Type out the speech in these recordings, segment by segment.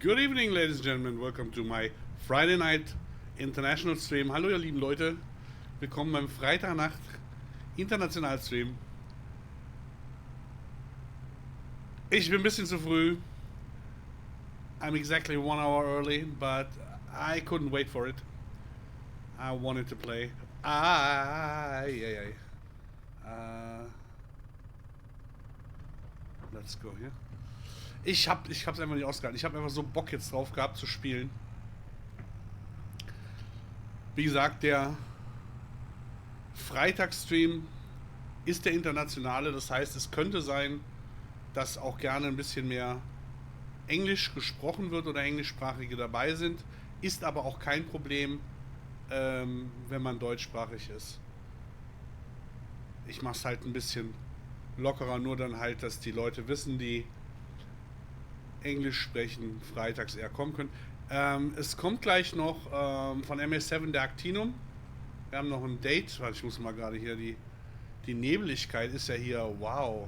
Good evening, ladies and gentlemen. Welcome to my Friday night international stream. Hallo, ihr lieben Leute. Willkommen beim Freitagnacht international Stream. Ich bin ein bisschen zu früh. I'm exactly 1 hour early, but I couldn't wait for it. I wanted to play. Let's go here. Ich hab's einfach nicht ausgehalten. Ich habe einfach so Bock jetzt drauf gehabt zu spielen. Wie gesagt, der Freitagsstream ist der internationale. Das heißt, es könnte sein, dass auch gerne ein bisschen mehr Englisch gesprochen wird oder Englischsprachige dabei sind. Ist aber auch kein Problem, wenn man deutschsprachig ist. Ich mach's halt ein bisschen lockerer, nur dann halt, dass die Leute wissen, die Englisch sprechen, freitags eher kommen können. Es kommt gleich noch von MA7 der Actinum. Wir haben noch ein Date. Ich muss mal gerade hier, die Nebeligkeit ist ja hier, wow.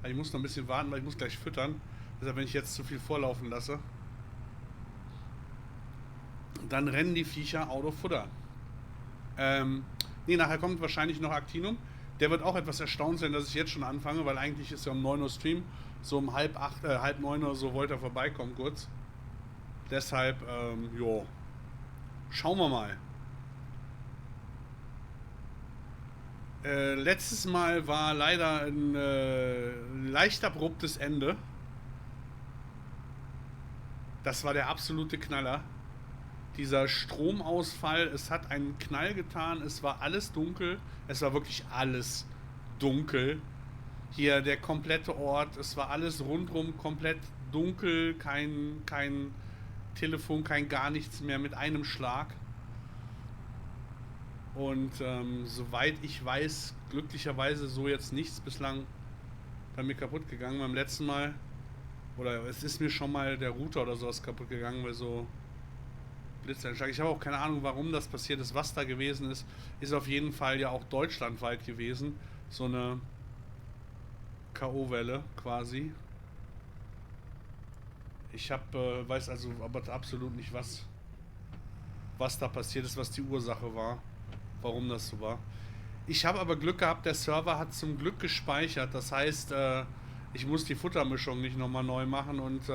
Ich muss noch ein bisschen warten, weil ich muss gleich füttern. Deshalb, wenn ich jetzt zu viel vorlaufen lasse, dann rennen die Viecher out of Futter. Nachher kommt wahrscheinlich noch Actinum. Der wird auch etwas erstaunt sein, dass ich jetzt schon anfange, weil eigentlich ist ja um 9 Uhr Stream. So um halb 9 oder so wollte er vorbeikommen kurz. Deshalb, schauen wir mal. Letztes Mal war leider ein leicht abruptes Ende. Das war der absolute Knaller. Dieser Stromausfall, es hat einen Knall getan, es war alles dunkel. Es war wirklich alles dunkel. Hier der komplette Ort, es war alles rundrum komplett dunkel, kein Telefon, kein gar nichts mehr mit einem Schlag. Und soweit ich weiß, glücklicherweise so jetzt nichts bislang bei mir kaputt gegangen. Beim letzten Mal, oder es ist mir schon mal der Router oder sowas kaputt gegangen, weil so Blitzeinschlag. Ich habe auch keine Ahnung, warum das passiert ist, was da gewesen ist. Ist auf jeden Fall ja auch deutschlandweit gewesen. So eine K.O.-Welle quasi. Ich weiß also aber absolut nicht, was da passiert ist, was die Ursache war, warum das so war. Ich habe aber Glück gehabt, der Server hat zum Glück gespeichert. Das heißt, ich muss die Futtermischung nicht nochmal neu machen und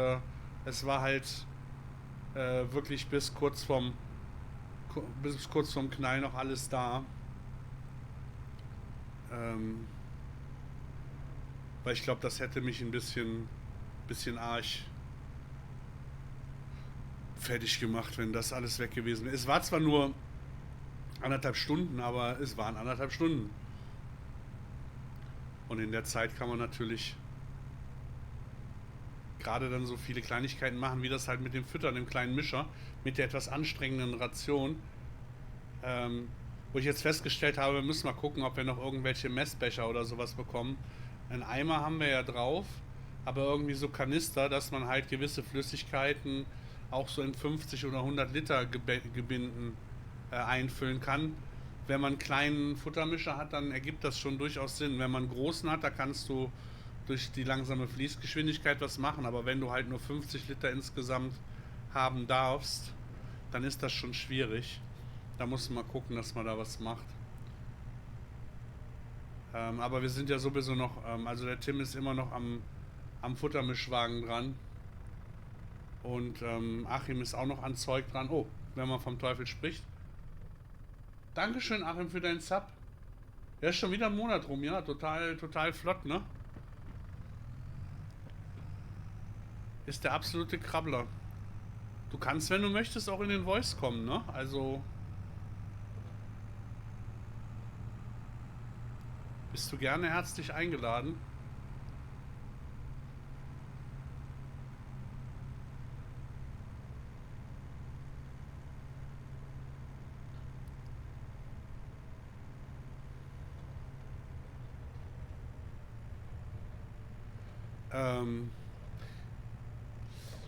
es war halt wirklich bis kurz vorm Knall noch alles da. Weil ich glaube, das hätte mich ein bisschen arg fertig gemacht, wenn das alles weg gewesen wäre. Es war zwar nur 1,5 Stunden, aber es waren 1,5 Stunden. Und in der Zeit kann man natürlich gerade dann so viele Kleinigkeiten machen, wie das halt mit dem Füttern, dem kleinen Mischer, mit der etwas anstrengenden Ration. Wo ich jetzt festgestellt habe, wir müssen mal gucken, ob wir noch irgendwelche Messbecher oder sowas bekommen. Einen Eimer haben wir ja drauf, aber irgendwie so Kanister, dass man halt gewisse Flüssigkeiten auch so in 50 oder 100 Liter Gebinden einfüllen kann. Wenn man einen kleinen Futtermischer hat, dann ergibt das schon durchaus Sinn. Wenn man einen großen hat, da kannst du durch die langsame Fließgeschwindigkeit was machen, aber wenn du halt nur 50 Liter insgesamt haben darfst, dann ist das schon schwierig. Da muss man mal gucken, dass man da was macht. Aber wir sind ja sowieso noch, also der Tim ist immer noch am Futtermischwagen dran. Und Achim ist auch noch an Zeug dran. Oh, wenn man vom Teufel spricht. Dankeschön, Achim, für deinen Sub. Der ist schon wieder ein Monat rum, ja. Total flott, ne? Ist der absolute Krabbler. Du kannst, wenn du möchtest, auch in den Voice kommen, ne? Also bist du gerne herzlich eingeladen.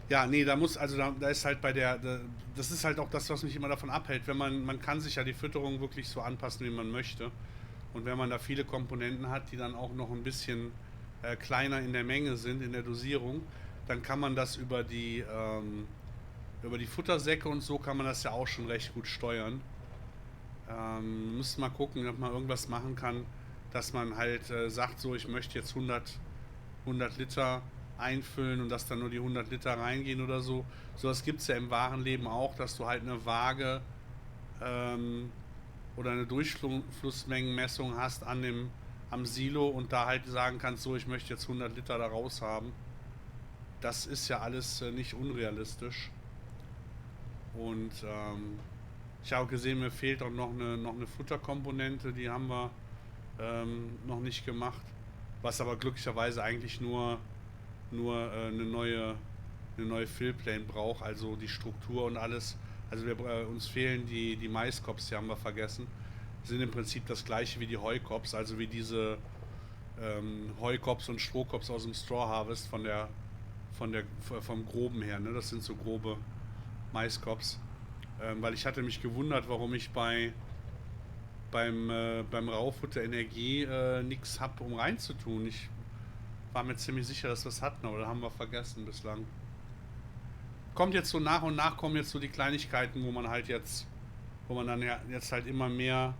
Ja, nee, da ist halt das ist halt auch das, was mich immer davon abhält, wenn man kann sich ja die Fütterung wirklich so anpassen, wie man möchte. Und wenn man da viele Komponenten hat, die dann auch noch ein bisschen kleiner in der Menge sind, in der Dosierung, dann kann man das über die Futtersäcke und so kann man das ja auch schon recht gut steuern. Müssen mal gucken, ob man irgendwas machen kann, dass man halt sagt, so ich möchte jetzt 100 Liter einfüllen und dass dann nur die 100 Liter reingehen oder so. Sowas gibt es ja im wahren Leben auch, dass du halt eine Waage oder eine Durchflussmengenmessung hast am Silo und da halt sagen kannst, so ich möchte jetzt 100 Liter da raus haben. Das ist ja alles nicht unrealistisch. Und ich habe gesehen, mir fehlt auch noch eine Futterkomponente, die haben wir noch nicht gemacht. Was aber glücklicherweise eigentlich nur eine neue Fillplane braucht, also die Struktur und alles. Also uns fehlen die Maiskops, die haben wir vergessen. Sind im Prinzip das gleiche wie die Heukops, also wie diese Heukops und Strohkops aus dem Straw Harvest vom Groben her. Ne? Das sind so grobe Maiskops. Weil ich hatte mich gewundert, warum ich beim Raufutter Energie nichts habe, um reinzutun. Ich war mir ziemlich sicher, dass wir es hatten, aber da haben wir vergessen bislang. Kommt jetzt so nach und nach, kommen jetzt so die Kleinigkeiten, wo man dann jetzt halt immer mehr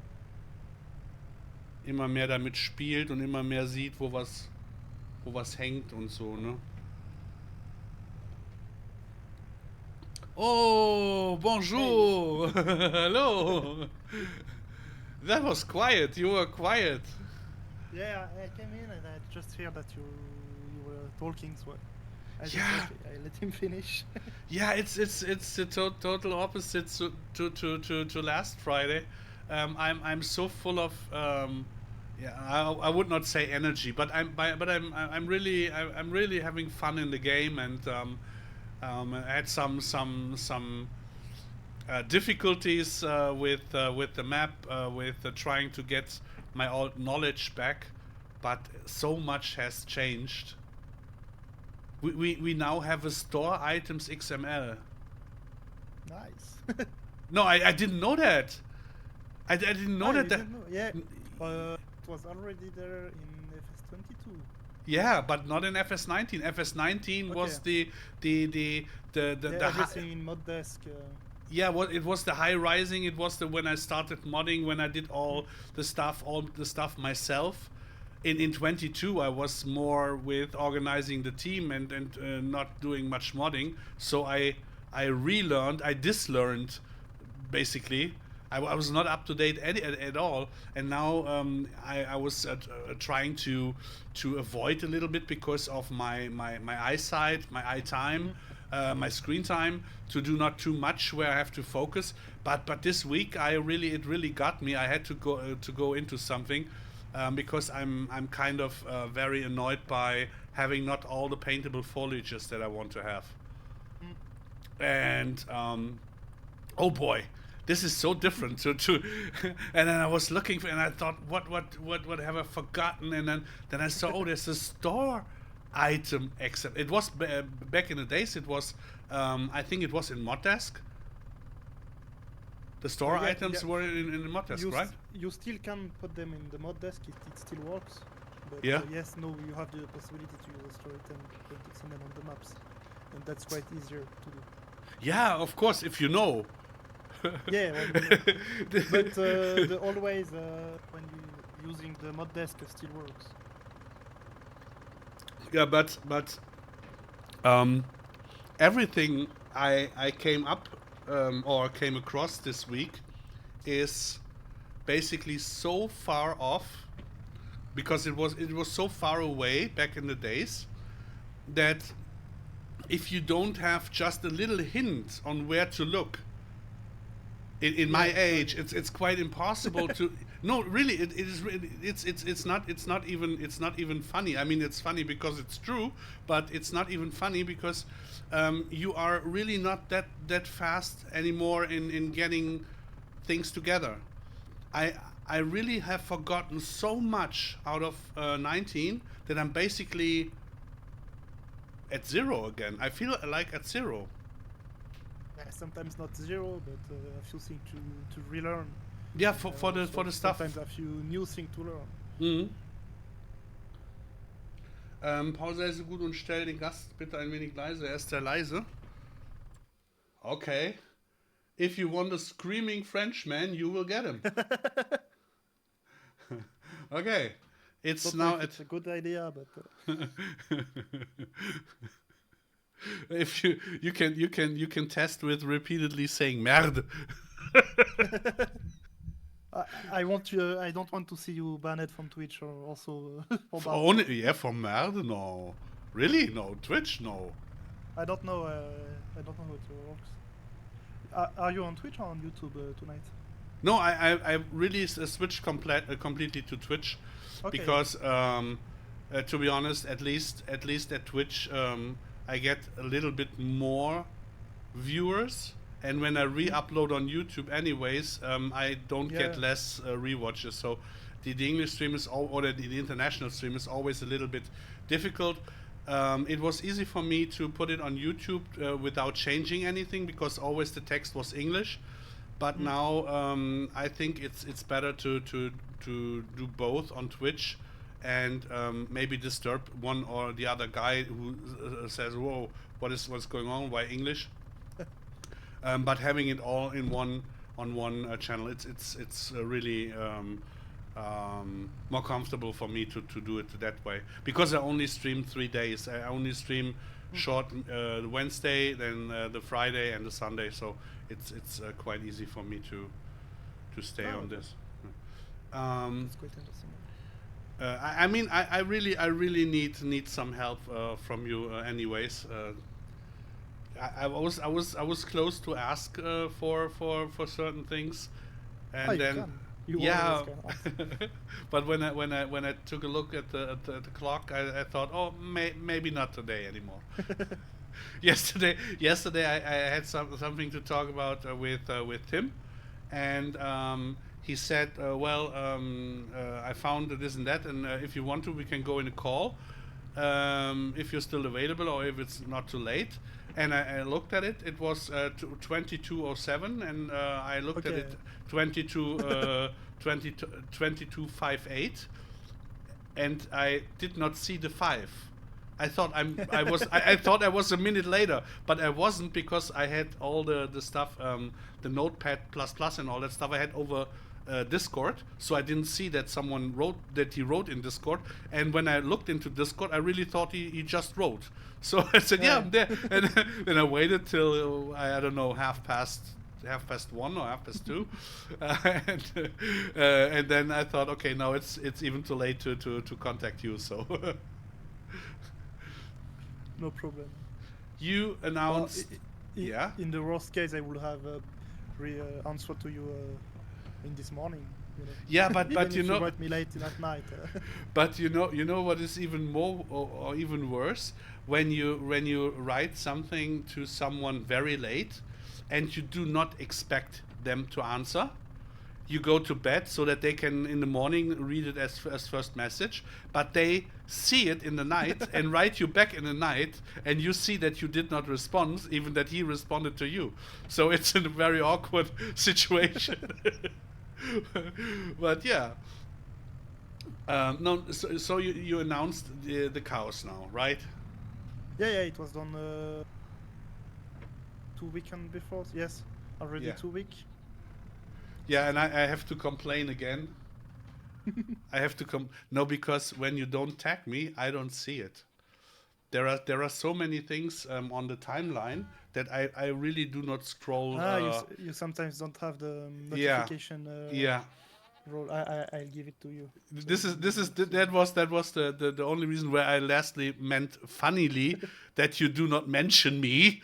damit spielt und immer mehr sieht, wo was hängt und so, ne? Oh, bonjour! Hello! That was quiet, you were quiet. Yeah, I came in and I just heard that you were talking, so I let him finish. Yeah, it's the total opposite to last Friday. I'm so full of I would not say energy, but I'm really having fun in the game, and I had some difficulties with the map, with trying to get my old knowledge back, but so much has changed. We now have a store items XML. Nice. No, I didn't know that. I didn't know that. Didn't know? Yeah, it was already there in FS22. Yeah, but not in FS19. FS19 Okay. was the everything in mod desk. Yeah, well, it was the high rising. It was when I started modding, when I did all the stuff myself. In 22, I was more with organizing the team and not doing much modding. So I relearned, I dislearned, basically. I was not up to date at all, and now I was trying to avoid a little bit because of my eyesight, my eye time. My screen time, to do not too much where I have to focus, but this week it really got me. I had to go into something because I'm kind of very annoyed by having not all the paintable foliages that I want to have. And oh boy, this is so different to and then I was looking for, and I thought what have I forgotten, and then I saw, oh, there's a store item, except it was back in the days, it was I think it was in Moddesk. The store items were in the Moddesk, right? You still can put them in the mod desk, it still works, but yes, no, you have the possibility to use a store item when fixing them on the maps, and that's quite easier to do. Yeah, of course, if you know. Yeah, but the always when you using the mod desk still works. Yeah, but everything I came up or came across this week is basically so far off, because it was so far away back in the days, that if you don't have just a little hint on where to look, in my age, it's quite impossible to. No, really, it's not even funny. I mean, it's funny because it's true, but it's not even funny because you are really not that fast anymore in getting things together. I really have forgotten so much out of 19 that I'm basically at zero again. I feel like at zero. Yeah, sometimes not zero, but a few things to relearn. Yeah, for the stuff. Sometimes a few new things to learn. Mm-hmm. Paul, sei so gut und stell den Gast bitte ein wenig leise. Er ist sehr leise. Okay. If you want a screaming Frenchman, you will get him. Okay. It's Don't now know if it's a good idea, but if you can test with repeatedly saying merde. I don't want to see you banned from Twitch or also for For bad. only, yeah, for merde, no. Really? No. Twitch, no. I don't know how it works. Are you on Twitch or on YouTube tonight? No, I really switched completely to Twitch, Okay. because to be honest, at least at Twitch, I get a little bit more viewers, and when I re-upload on YouTube, anyways, I don't get Yeah. less rewatches. So the English stream is or the international stream is always a little bit difficult. It was easy for me to put it on YouTube without changing anything, because always the text was English. But now I think it's better to do both on Twitch, and maybe disturb one or the other guy who says, "Whoa, what's going on? Why English?" But having it all in one channel, it's really more comfortable for me to do it that way, because I only stream 3 days. I only stream short the Wednesday, then the Friday and the Sunday, so it's quite easy for me to stay on okay. this. It's quite interesting. I mean, I really need some help from you, anyways. I was close to ask for certain things, and You then can. You yeah, always can ask. but when I took a look at the clock, I thought, oh, maybe not today anymore. yesterday I had something to talk about with Tim, and he said, I found this and that, and if you want to, we can go in a call, if you're still available or if it's not too late. And I looked at it. It was 22:07, and I looked at Okay. it 22:58, and I did not see the 5. I thought I thought I was a minute later, but I wasn't, because I had all the stuff, the Notepad plus and all that stuff I had over Discord, so I didn't see that someone he wrote in Discord. And when I looked into Discord, I really thought he just wrote. So I said, yeah, I'm there. And then I waited till I don't know, half past 1 or 2, and then I thought, okay, now it's even too late to contact you. So No problem. you announced, yeah. In the worst case, I will have answer to you in this morning. You know. Yeah, but Even you if know, you write me late at night. but you know what is even more or even worse, when you write something to someone very late, and you do not expect them to answer. You go to bed so that they can in the morning read it as first message, but they see it in the night and write you back in the night, and you see that you did not respond, even that he responded to you. So it's a very awkward situation. But yeah. No, so you announced the cows now, right? Yeah, it was done 2 weekends before. Yes, already Yeah. 2 weeks. Yeah, and I have to complain again. I have to no, because when you don't tag me, I don't see it. There are so many things on the timeline that I really do not scroll. You sometimes don't have the Yeah. notification Yeah. role. I'll give it to you. That was the only reason where I lastly meant funnily that you do not mention me,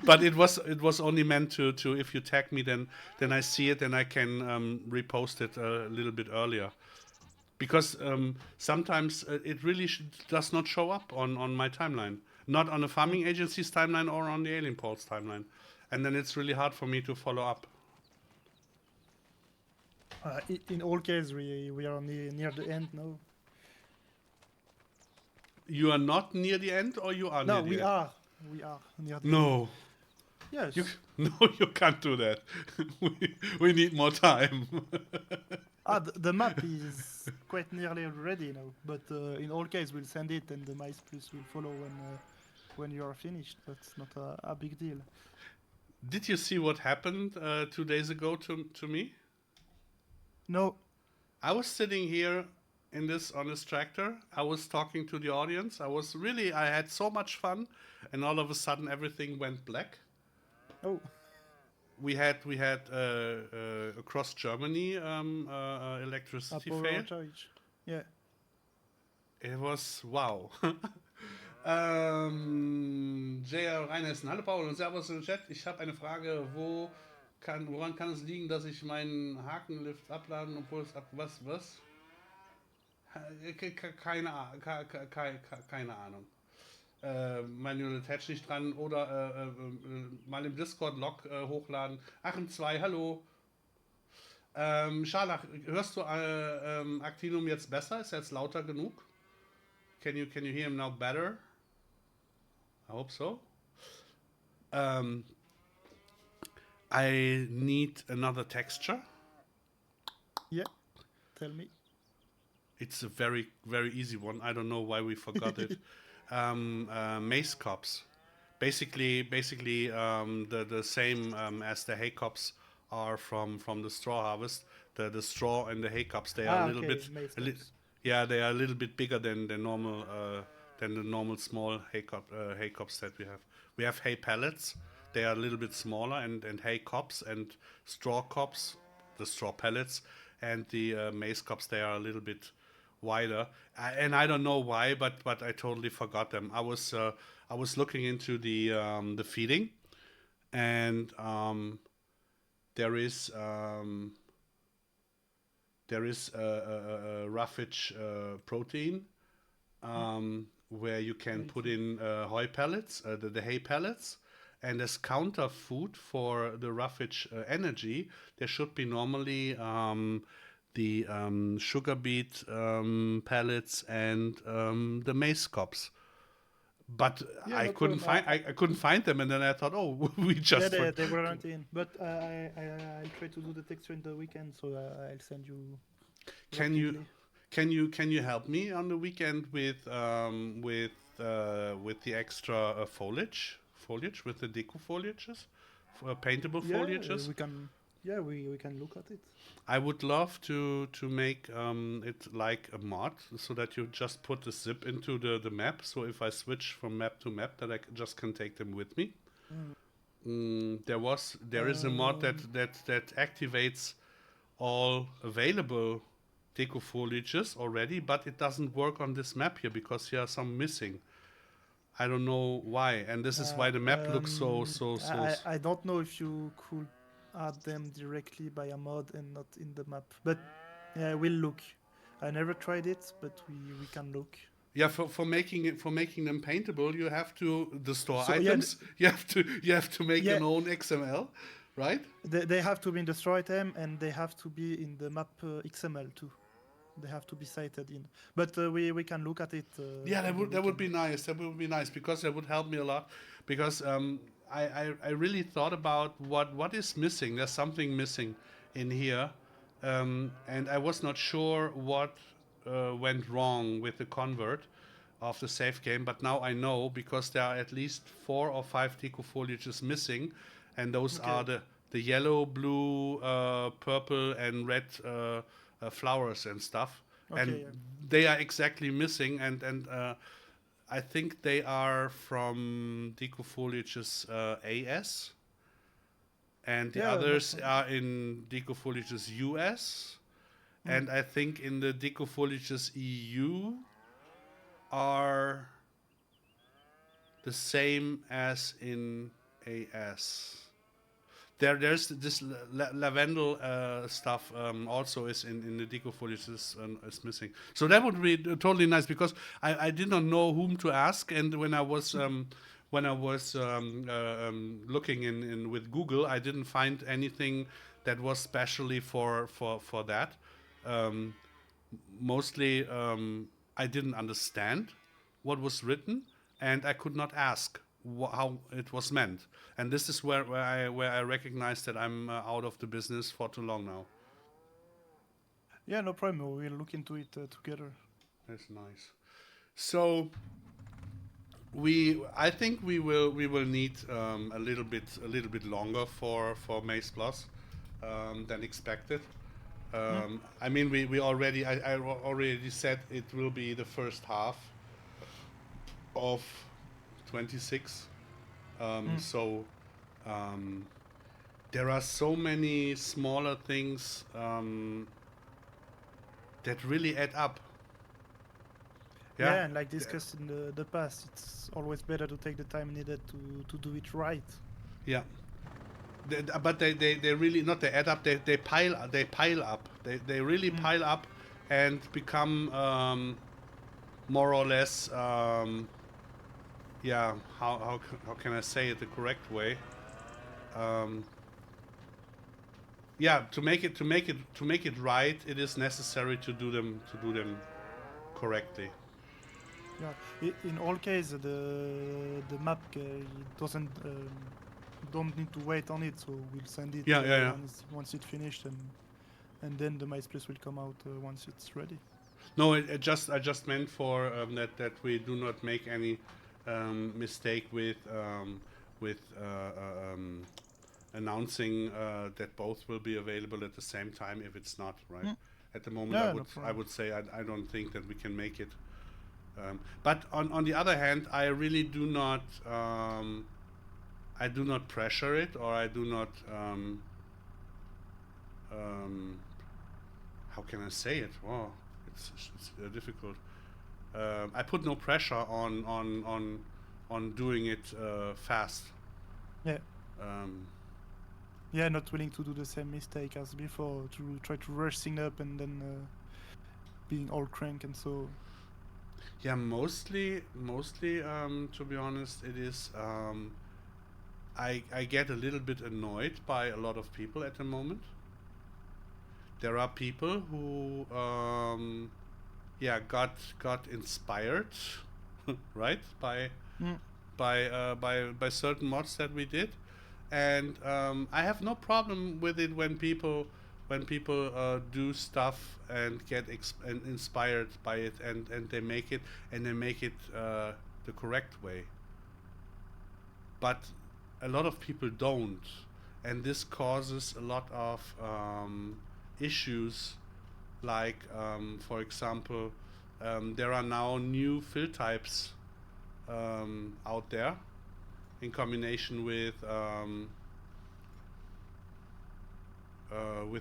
but it was only meant to if you tag me, then I see it and I can repost it a little bit earlier, because sometimes it really does not show up on my timeline, not on the farming agency's timeline or on the Alien Pulse timeline, and then it's really hard for me to follow up. In all cases, we are near the end now. You are not near the end, or you are No, near the we end? are. We are near the end. No. Yes. No, you can't do that. We need more time. The map is quite nearly ready now, but in all case we'll send it and the MaizePlus will follow when you are finished. That's not a big deal. Did you see what happened 2 days ago to me? No. I was sitting here on this tractor. I was talking to the audience. I had so much fun, and all of a sudden everything went black. Oh. We had across Germany electricity fail. Charge. Yeah. It was wow. J.R. Reinhessen, hallo Paul und Servus im Chat. Ich habe eine Frage, woran kann es liegen, dass ich meinen Hakenlift abladen, obwohl es was? Keine Ahnung. Manual Attach nicht dran oder mal im Discord-Log hochladen. Achim 2, hallo. Scharlach, hörst du Actinum jetzt besser? Ist jetzt lauter genug? Can you hear him now better? I hope so. I need another texture. Yeah, tell me. It's a very, very easy one. I don't know why we forgot it. Maize cobs. Basically, the same as the hay cobs are from the straw harvest. The straw and the hay cobs, they are a little bit. They are a little bit bigger than the normal small hay cobs that we have. We have hay pellets. They are a little bit smaller, and hay cobs and straw cobs, the straw pellets, and the maize cobs, they are a little bit wider. And I don't know why, but I totally forgot them. I was looking into the feeding, and there is a roughage protein where you can put in hay pellets, the hay pellets, and as counter food for the roughage energy, there should be normally the sugar beet pellets and the maize cobs. But I couldn't find them, and then I thought, oh, we just they weren't in. But I'll try to do the texture in the weekend, so I'll send you. Can you help me on the weekend with the extra foliage with the deco foliages, paintable foliages? We can look at it. I would love to make it like a mod, so that you just put the zip into the map. So if I switch from map to map, that I just can take them with me. There is a mod that activates all available deco foliages already, but it doesn't work on this map here because here are some missing. I don't know why, and this is why the map looks so. I don't know if you could add them directly by a mod and not in the map, but yeah, we'll look. I never tried it, but we can look. Yeah, for making them paintable, you have to store items. Yeah, you have to make an own XML, right? They have to be in the store item, and they have to be in the map XML too. They have to be cited in, but we can look at it. That would be nice. That would be nice because that would help me a lot. Because I really thought about what is missing. There's something missing in here, and I was not sure what went wrong with the convert of the save game. But now I know, because there are at least 4 or 5 deco foliages missing, and those are the yellow, blue, purple, and red. Flowers and stuff, they are exactly missing, and I think they are from deco foliages AS, and the others are in deco foliages US, and I think in the deco foliages EU are the same as in AS. There's this lavendel stuff also is in the deco foliage is missing. So that would be totally nice, because I did not know whom to ask, and when I was looking in with Google, I didn't find anything that was specially for that. Mostly I didn't understand what was written, and I could not ask how it was meant. And this is where I recognize that I'm out of the business for too long now. Yeah, no problem. We'll look into it together. That's nice. So I think we will need a little bit longer for Maze Plus than expected. I mean, we already I already said it will be the first half of 26. So there are so many smaller things that really add up. Yeah, and like discussed in the past, it's always better to take the time needed to do it right. Yeah. But they really not they add up, they pile up, they really pile up and become more or less yeah, how can I say it the correct way, yeah, to make it right, it is necessary to do them correctly. Yeah, in all cases, the map it doesn't don't need to wait on it, so we'll send it once it's finished, and then the MaizePlus will come out once it's ready. No, I just meant for that we do not make any mistake with announcing that both will be available at the same time if it's not right. At the moment, I would say I don't think that we can make it. But on the other hand, I really do not pressure it, or I do not how can I say it? Oh, it's difficult. I put no pressure on doing it fast. Yeah. Yeah, not willing to do the same mistake as before, to try to rush things up and then being all crank and so. Yeah, mostly to be honest, it is I get a little bit annoyed by a lot of people at the moment. There are people who yeah, got inspired right by certain mods that we did, and I have no problem with it when people do stuff and get inspired by it, and they make it the correct way. But a lot of people don't, and this causes a lot of issues, like for example, there are now new fill types out there in combination with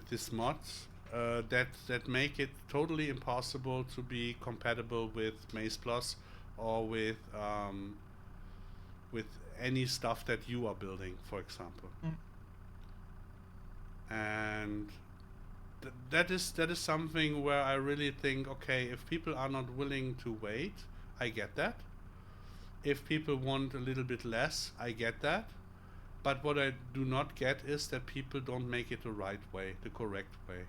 these mods that make it totally impossible to be compatible with MaizePlus or with any stuff that you are building, for example. And that is something where I really think, okay, if people are not willing to wait, I get that. If people want a little bit less, I get that. But what I do not get is that people don't make it the right way, the correct way.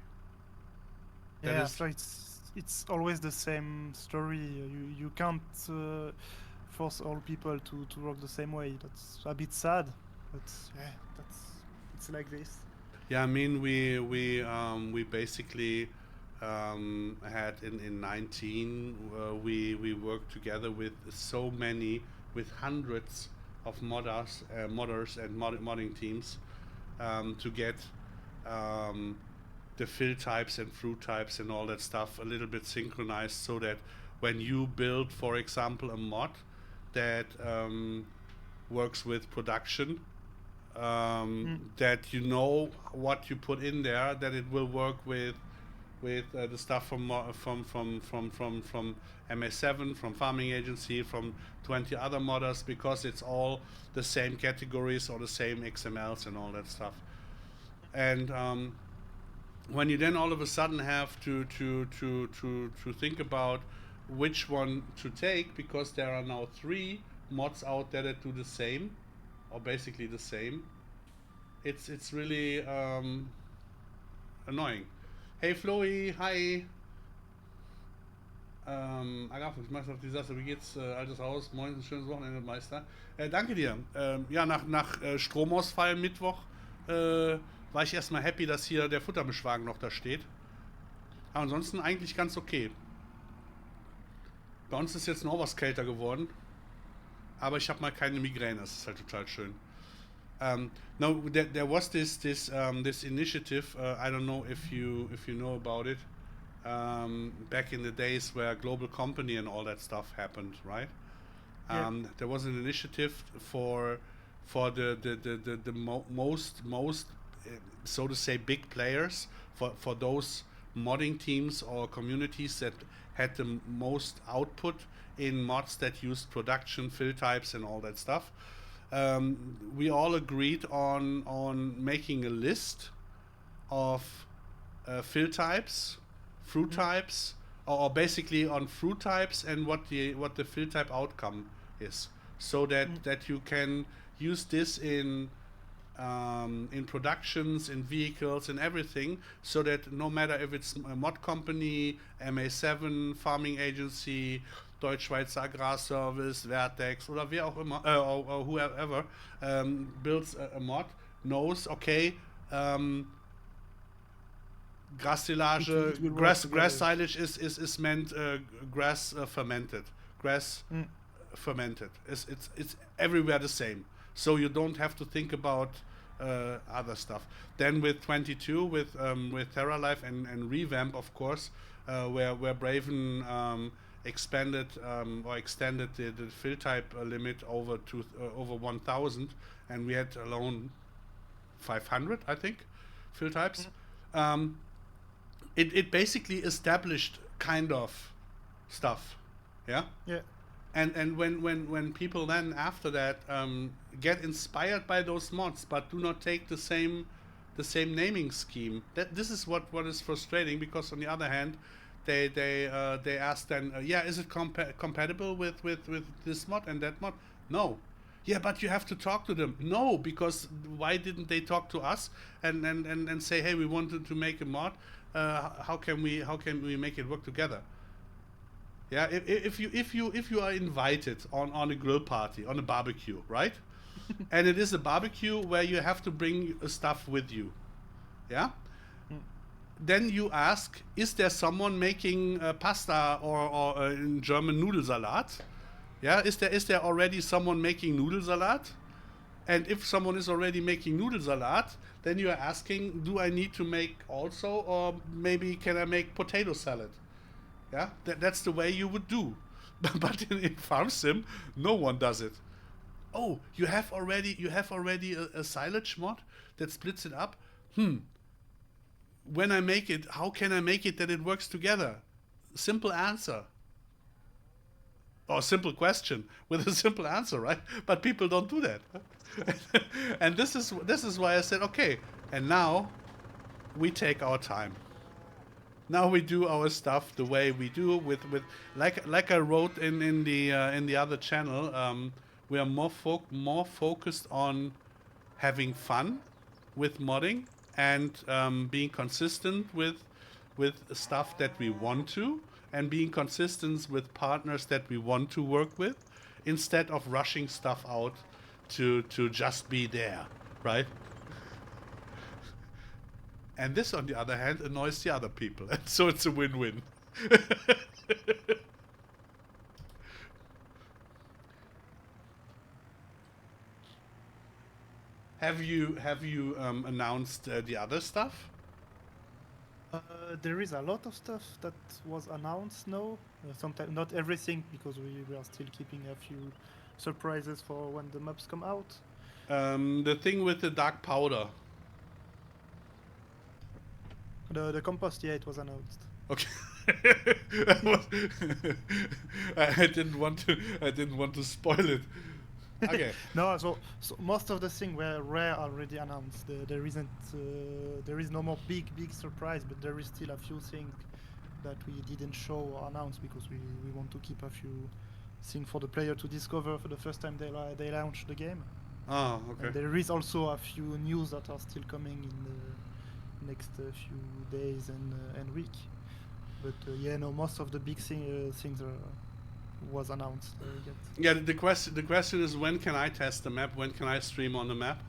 Yeah, so it's always the same story. You can't force all people to work the same way. That's a bit sad, but yeah, it's like this. Yeah, I mean, we basically had in 19 we worked together with with hundreds of modders and modding teams to get the fill types and fruit types and all that stuff a little bit synchronized, so that when you build, for example, a mod that works with production, that you know what you put in there, that it will work with the stuff from MA7, from Farming Agency, from 20 other modders, because it's all the same categories or the same XMLs and all that stuff. And when you then all of a sudden have to think about which one to take, because there are now 3 mods out there that do the same, or basically the same, it's really annoying. Hey Floy, hi. Agroforst, Meister auf die Sasse, wie geht's? Altes Haus, moin, schönes Wochenende, Meister. Danke dir. Ja, nach Stromausfall Mittwoch war ich erstmal happy, dass hier der Futtermischwagen noch da steht. Aber ansonsten eigentlich ganz okay. Bei uns ist jetzt noch was kälter geworden. Aber ich habe mal keine Migräne, das ist halt total schön. No, there was this initiative. I don't know if you know about it. Back in the days where global company and all that stuff happened, right? There was an initiative for the most so to say big players, for those modding teams or communities that had the most output in mods that used production fill types and all that stuff. We all agreed on making a list of fill types, fruit types, or basically on fruit types and what the fill type outcome is, so that you can use this in productions, in vehicles, and everything, so that no matter if it's a mod company, MA7, farming agency, Deutsch-Schweizer Agrarservice, Vertex, oder wer auch immer, or whoever builds a mod, knows, okay, grass silage, grass silage is meant grass fermented. Grass fermented. It's everywhere the same. So you don't have to think about other stuff. Then with 22, with TerraLife and Revamp, of course, where Braven expanded or extended the fill type limit over 1,000, and we had alone 500, I think, fill types. It basically established kind of stuff, yeah. Yeah. And when people then after that get inspired by those mods, but do not take the same naming scheme, this is what is frustrating, because on the other hand, they ask then, is it compatible with this mod and that mod? No. Yeah, but you have to talk to them. No, because why didn't they talk to us and say, hey, we wanted to make a mod. How can we make it work together? Yeah, if you are invited on a grill party, on a barbecue, right? And it is a barbecue where you have to bring stuff with you, yeah. Then you ask, is there someone making pasta or in German Nudelsalat? Yeah, is there already someone making Nudelsalat? And if someone is already making Nudelsalat, then you are asking, do I need to make also, or maybe can I make potato salad? Yeah, that's the way you would do. But in Farm Sim, no one does it. Oh, you have already a silage mod that splits it up? When I make it, how can I make it that it works together? Simple answer. Or simple question with a simple answer, right? But people don't do that. And this is why I said, okay, and now we take our time. Now we do our stuff the way we do with like I wrote in the other channel. We are more focused on having fun with modding and being consistent with stuff that we want to, and being consistent with partners that we want to work with, instead of rushing stuff out to just be there, right? And this, on the other hand, annoys the other people, and so it's a win-win. Have you announced the other stuff? There is a lot of stuff that was announced now. Sometimes not everything, because we are still keeping a few surprises for when the maps come out. The thing with the dark powder. The compost, yeah, it was announced. Okay. I didn't want to spoil it. Okay. No, so most of the things were already announced. There is no more big surprise, but there is still a few things that we didn't show or announce, because we want to keep a few things for the player to discover for the first time they launch the game. Oh, okay. And there is also a few news that are still coming in the next few days and week. But yeah, no, most of the big things was announced yet. Yeah, the question is, when can I test the map? When can I stream on the map?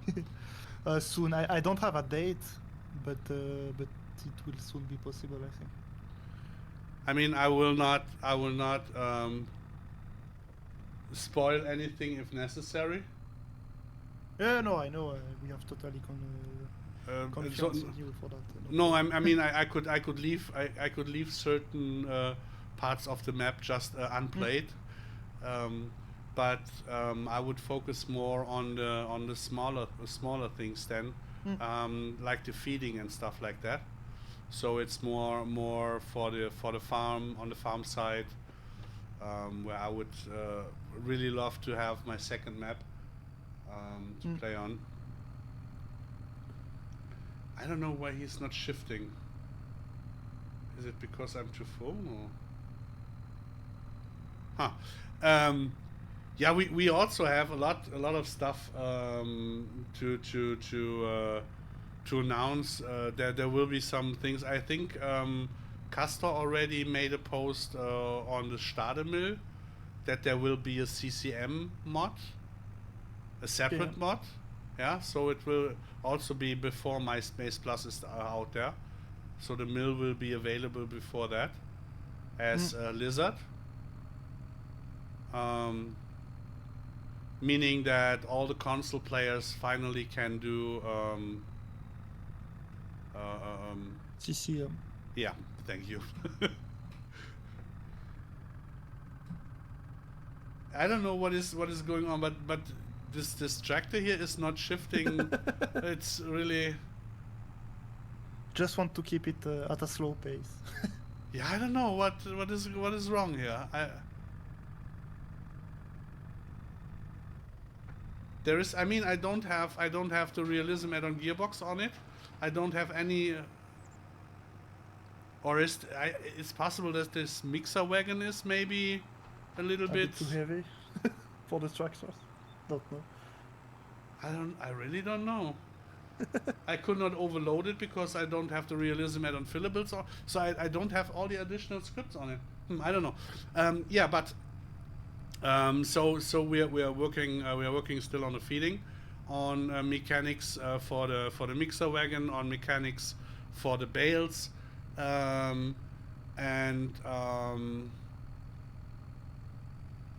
Soon. I don't have a date, but it will soon be possible, I think. I mean, I will not spoil anything if necessary. Yeah, no, I know. We have totally confiance in you for that. No, I mean, I could leave certain parts of the map just unplayed, but I would focus more on the smaller things then, like the feeding and stuff like that. So it's more for the farm, on the farm side, where I would really love to have my second map to play on. I don't know why he's not shifting. Is it because I'm too full, or? Huh. Yeah, we also have a lot of stuff to announce. There will be some things. I think Castor already made a post on the Stademill that there will be a CCM mod, a separate mod. Yeah, so it will also be before MaizePlus is out there. So the mill will be available before that as Lizard. Meaning that all the console players finally can do CCM. Yeah, thank you. I don't know what is going on, but this tractor here is not shifting. It's really. Just want to keep it at a slow pace. Yeah, I don't know what is wrong here. There is. I mean, I don't have the realism add-on gearbox on it. I don't have any. Or it's possible that this mixer wagon is maybe a little bit too heavy for the tractors. Don't know. I really don't know. I could not overload it because I don't have the realism add-on fillables, so I don't have all the additional scripts on it. I don't know. Yeah, but so we are working still on the feeding, on mechanics for the mixer wagon, on mechanics for the bales,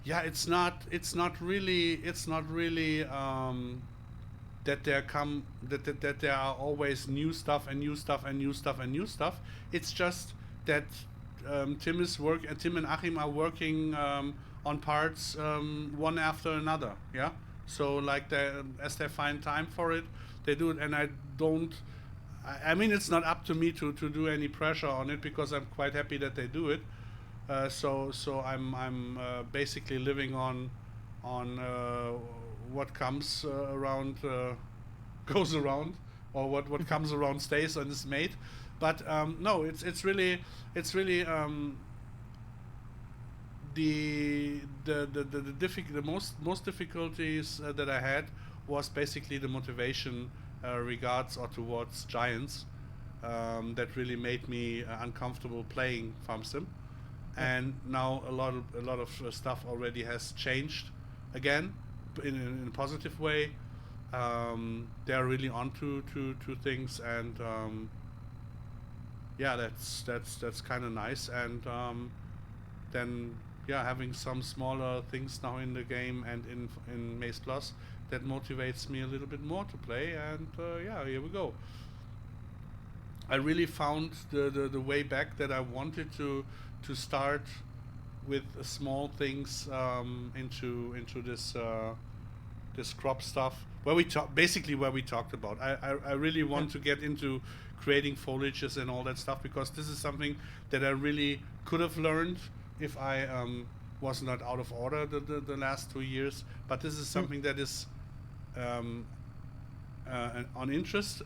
yeah, it's not really that there are always new stuff and new stuff and new stuff and new stuff. It's just that Tim and Achim are working on parts one after another. Yeah. So like as they find time for it, they do it, and I don't. I mean, it's not up to me to do any pressure on it because I'm quite happy that they do it. So I'm basically living on what comes around goes around, or what comes around stays and is made. But no, it's really the most difficulties that I had was basically the motivation regards or towards giants that really made me uncomfortable playing Farm Sim. And now a lot of stuff already has changed again in a positive way. They are really onto to things, and yeah, that's kind of nice. And then yeah, having some smaller things now in the game and in MaizePlus that motivates me a little bit more to play. And yeah, here we go. I really found the way back that I wanted to start with small things into this crop stuff where we talked about. I really want to get into creating foliages and all that stuff, because this is something that I really could have learned if I was not out of order the last 2 years. But this is something that is on interest.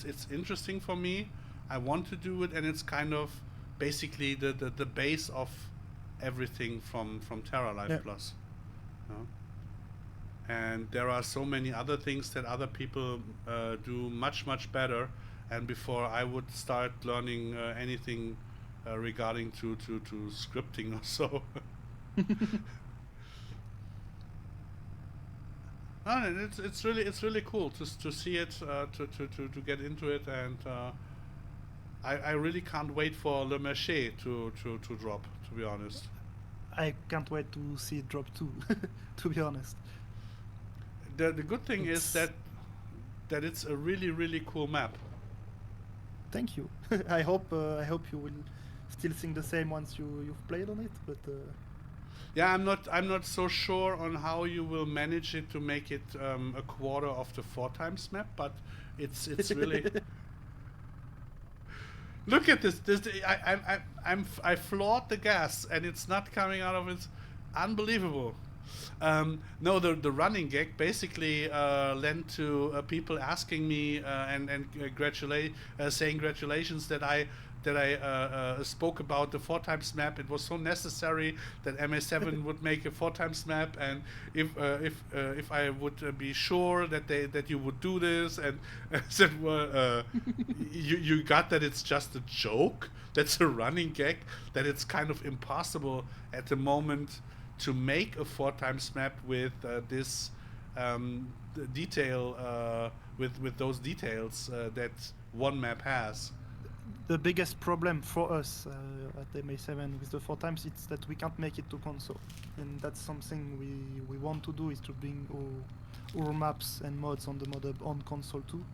It's interesting for me. I want to do it, and it's kind of basically the base of everything from Terra Life Plus. You know? And there are so many other things that other people do much better, and before I would start learning anything regarding to scripting or so. It's really cool to see it, to get into it, and I really can't wait for Le Marché to drop, to be honest. I can't wait to see it drop too, to be honest. The good thing is that it's a really cool map. Thank you. I hope you will still think the same once you've played on it, but yeah, I'm not so sure on how you will manage it to make it a quarter of the 4x map, but it's really. Look at this. I floored the gas and it's not coming out of its. Unbelievable. No, the running gag basically led to people asking me and saying congratulations that I spoke about the 4x map. It was so necessary that MA7 would make a 4x map, and if I would be sure that you would do this, and I said, well, you got that it's just a joke. That's a running gag. That it's kind of impossible at the moment to make a 4x map with this detail, with those details that one map has. The biggest problem for us at MA7 with the 4x it's that we can't make it to console, and that's something we want to do, is to bring our maps and mods on the mod hub on console too,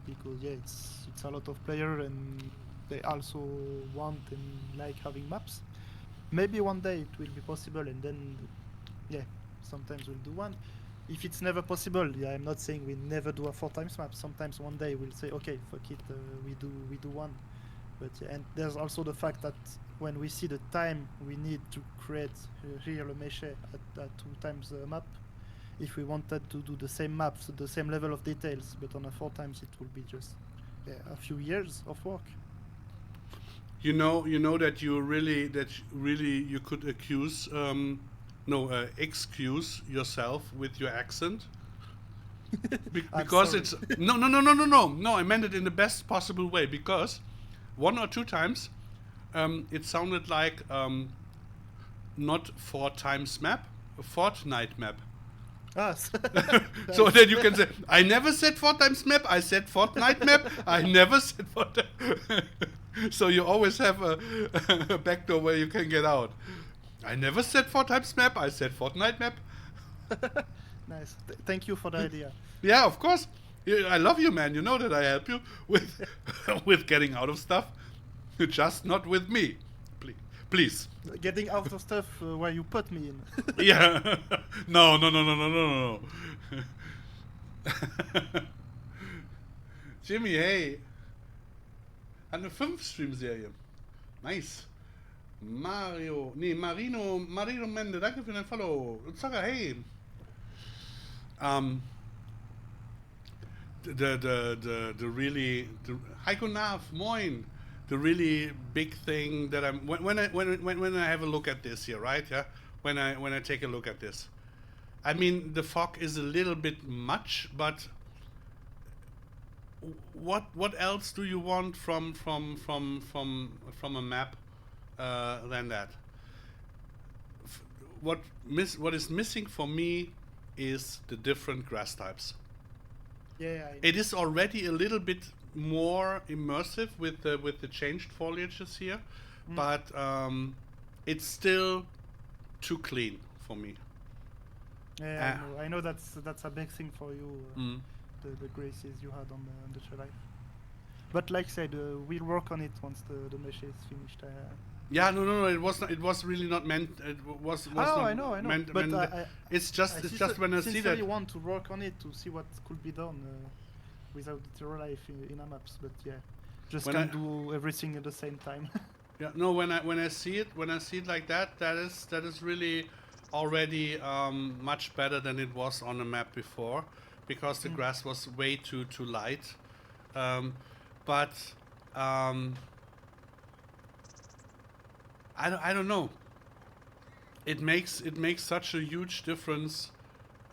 because yeah, it's a lot of players and they also want and like having maps. Maybe one day it will be possible, and then yeah, sometimes we'll do one. If it's never possible, yeah, I'm not saying we never do a 4x map. Sometimes one day we'll say, okay, fuck it, we do one. But yeah, and there's also the fact that when we see the time we need to create here Le Marché at 2x the map, if we wanted to do the same maps, the same level of details, but on a 4x, it will be just a few years of work. You know that you really you could excuse yourself with your accent. Because it's no, I meant it in the best possible way, because one or two times it sounded like not 4x map, a fortnight map. So that you can say, I never said 4x map, I said fortnight map, I never said 4x. So you always have a backdoor where you can get out. I never said 4x map, I said fortnight map. Nice. Thank you for the idea. Yeah, of course. I love you, man. You know that I help you with with getting out of stuff. Just not with me. Please. Getting out of stuff where you put me in. Yeah. No. Jimmy, hey. Hat eine 5-Stream-Serie. Nice. Marino Mende, danke für dein Follow. Und Zacher, hey. Heiko Nav, moin. The really big thing that I'm when I have a look at this here, right? Yeah. When I take a look at this, I mean the fog is a little bit much, but what else do you want from a map than that? What is missing for me is the different grass types. Yeah. It is already a little bit more immersive with the changed foliages here, but it's still too clean for me. Yeah, I know that's a big thing for you, the graces you had on the July. But like I said, we'll work on it once the mesh is finished. Yeah, no, it was not. It was really not meant. It was not I know. Meant, but it's just when I see that. I want to work on it to see what could be done without the life in a maps. But yeah, just can't do everything at the same time. Yeah, no. When I see it like that, that is really already much better than it was on the map before, because the grass was way too light. But I don't know. It makes such a huge difference.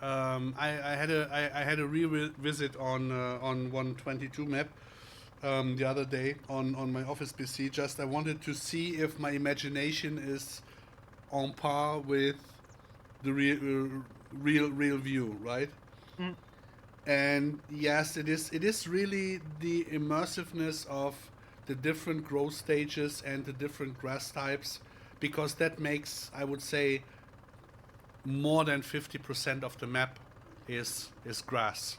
I had a revisit on 122 map the other day on my office PC. Just I wanted to see if my imagination is on par with the real view, right? And yes, it is really the immersiveness of the different growth stages and the different grass types, because that makes, I would say, more than 50% of the map is grass.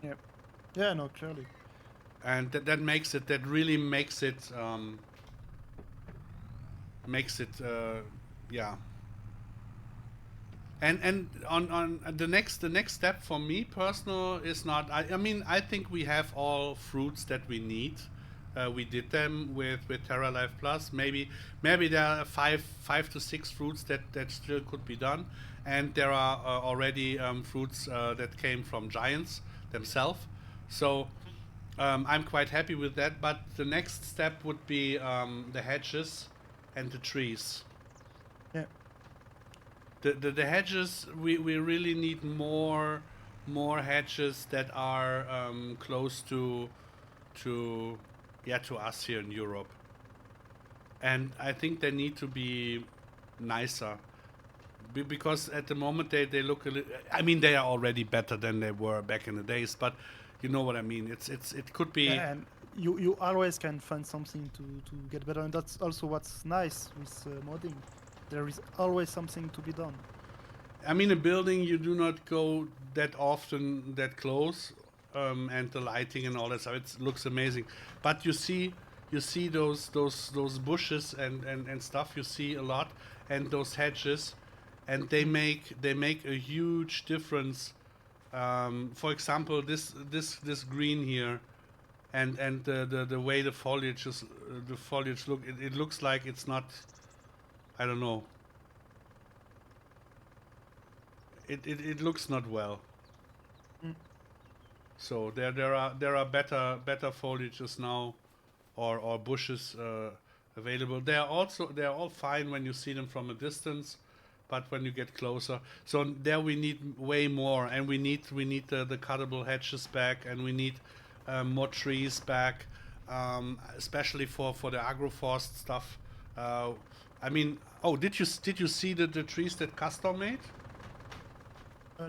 Yeah. Yeah, no, clearly. And that makes it, that really makes it, yeah. And on the next step for me personal is not, I mean, I think we have all fruits that we need. We did them with Terra Life Plus. Maybe there are five to six fruits that still could be done, and there are already fruits that came from giants themselves. So I'm quite happy with that. But the next step would be the hedges and the trees. Yeah. The hedges, we really need more hedges that are close to us here in Europe. And I think they need to be nicer, because at the moment they look a little, I mean, they are already better than they were back in the days, but you know what I mean. It could be. Yeah, and you always can find something to get better, and that's also what's nice with modding. There is always something to be done. I mean, a building, you do not go that often that close, and the lighting and all that stuff, it looks amazing. But you see those bushes and stuff. You see a lot, and those hedges, and they make a huge difference. For example, this green here, and the way the foliage look, it looks like it's not, I don't know. It looks not well. Mm. So there are better foliages now, or bushes available. They are all fine when you see them from a distance, but when you get closer, so there we need way more, and we need the cuttable hedges back, and we need more trees back, especially for the agroforst stuff. I mean, oh, did you see the trees that Castor made?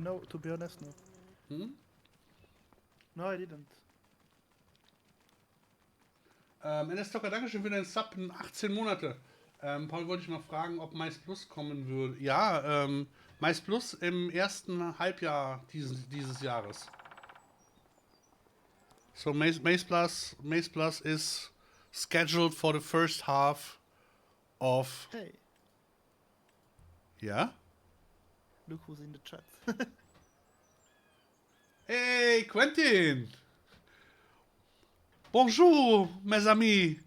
No, to be honest, no. No, I didn't. NS Tocker, Dankeschön für den Sub in 18 Monate. Paul, wollte ich mal fragen, ob MaizePlus kommen würde. Ja, MaizePlus im ersten Halbjahr dieses Jahres. So MaizePlus is scheduled for the first half of. Hey. Yeah? Look who's in the chat. Hey, Quentin! Bonjour, mes amis!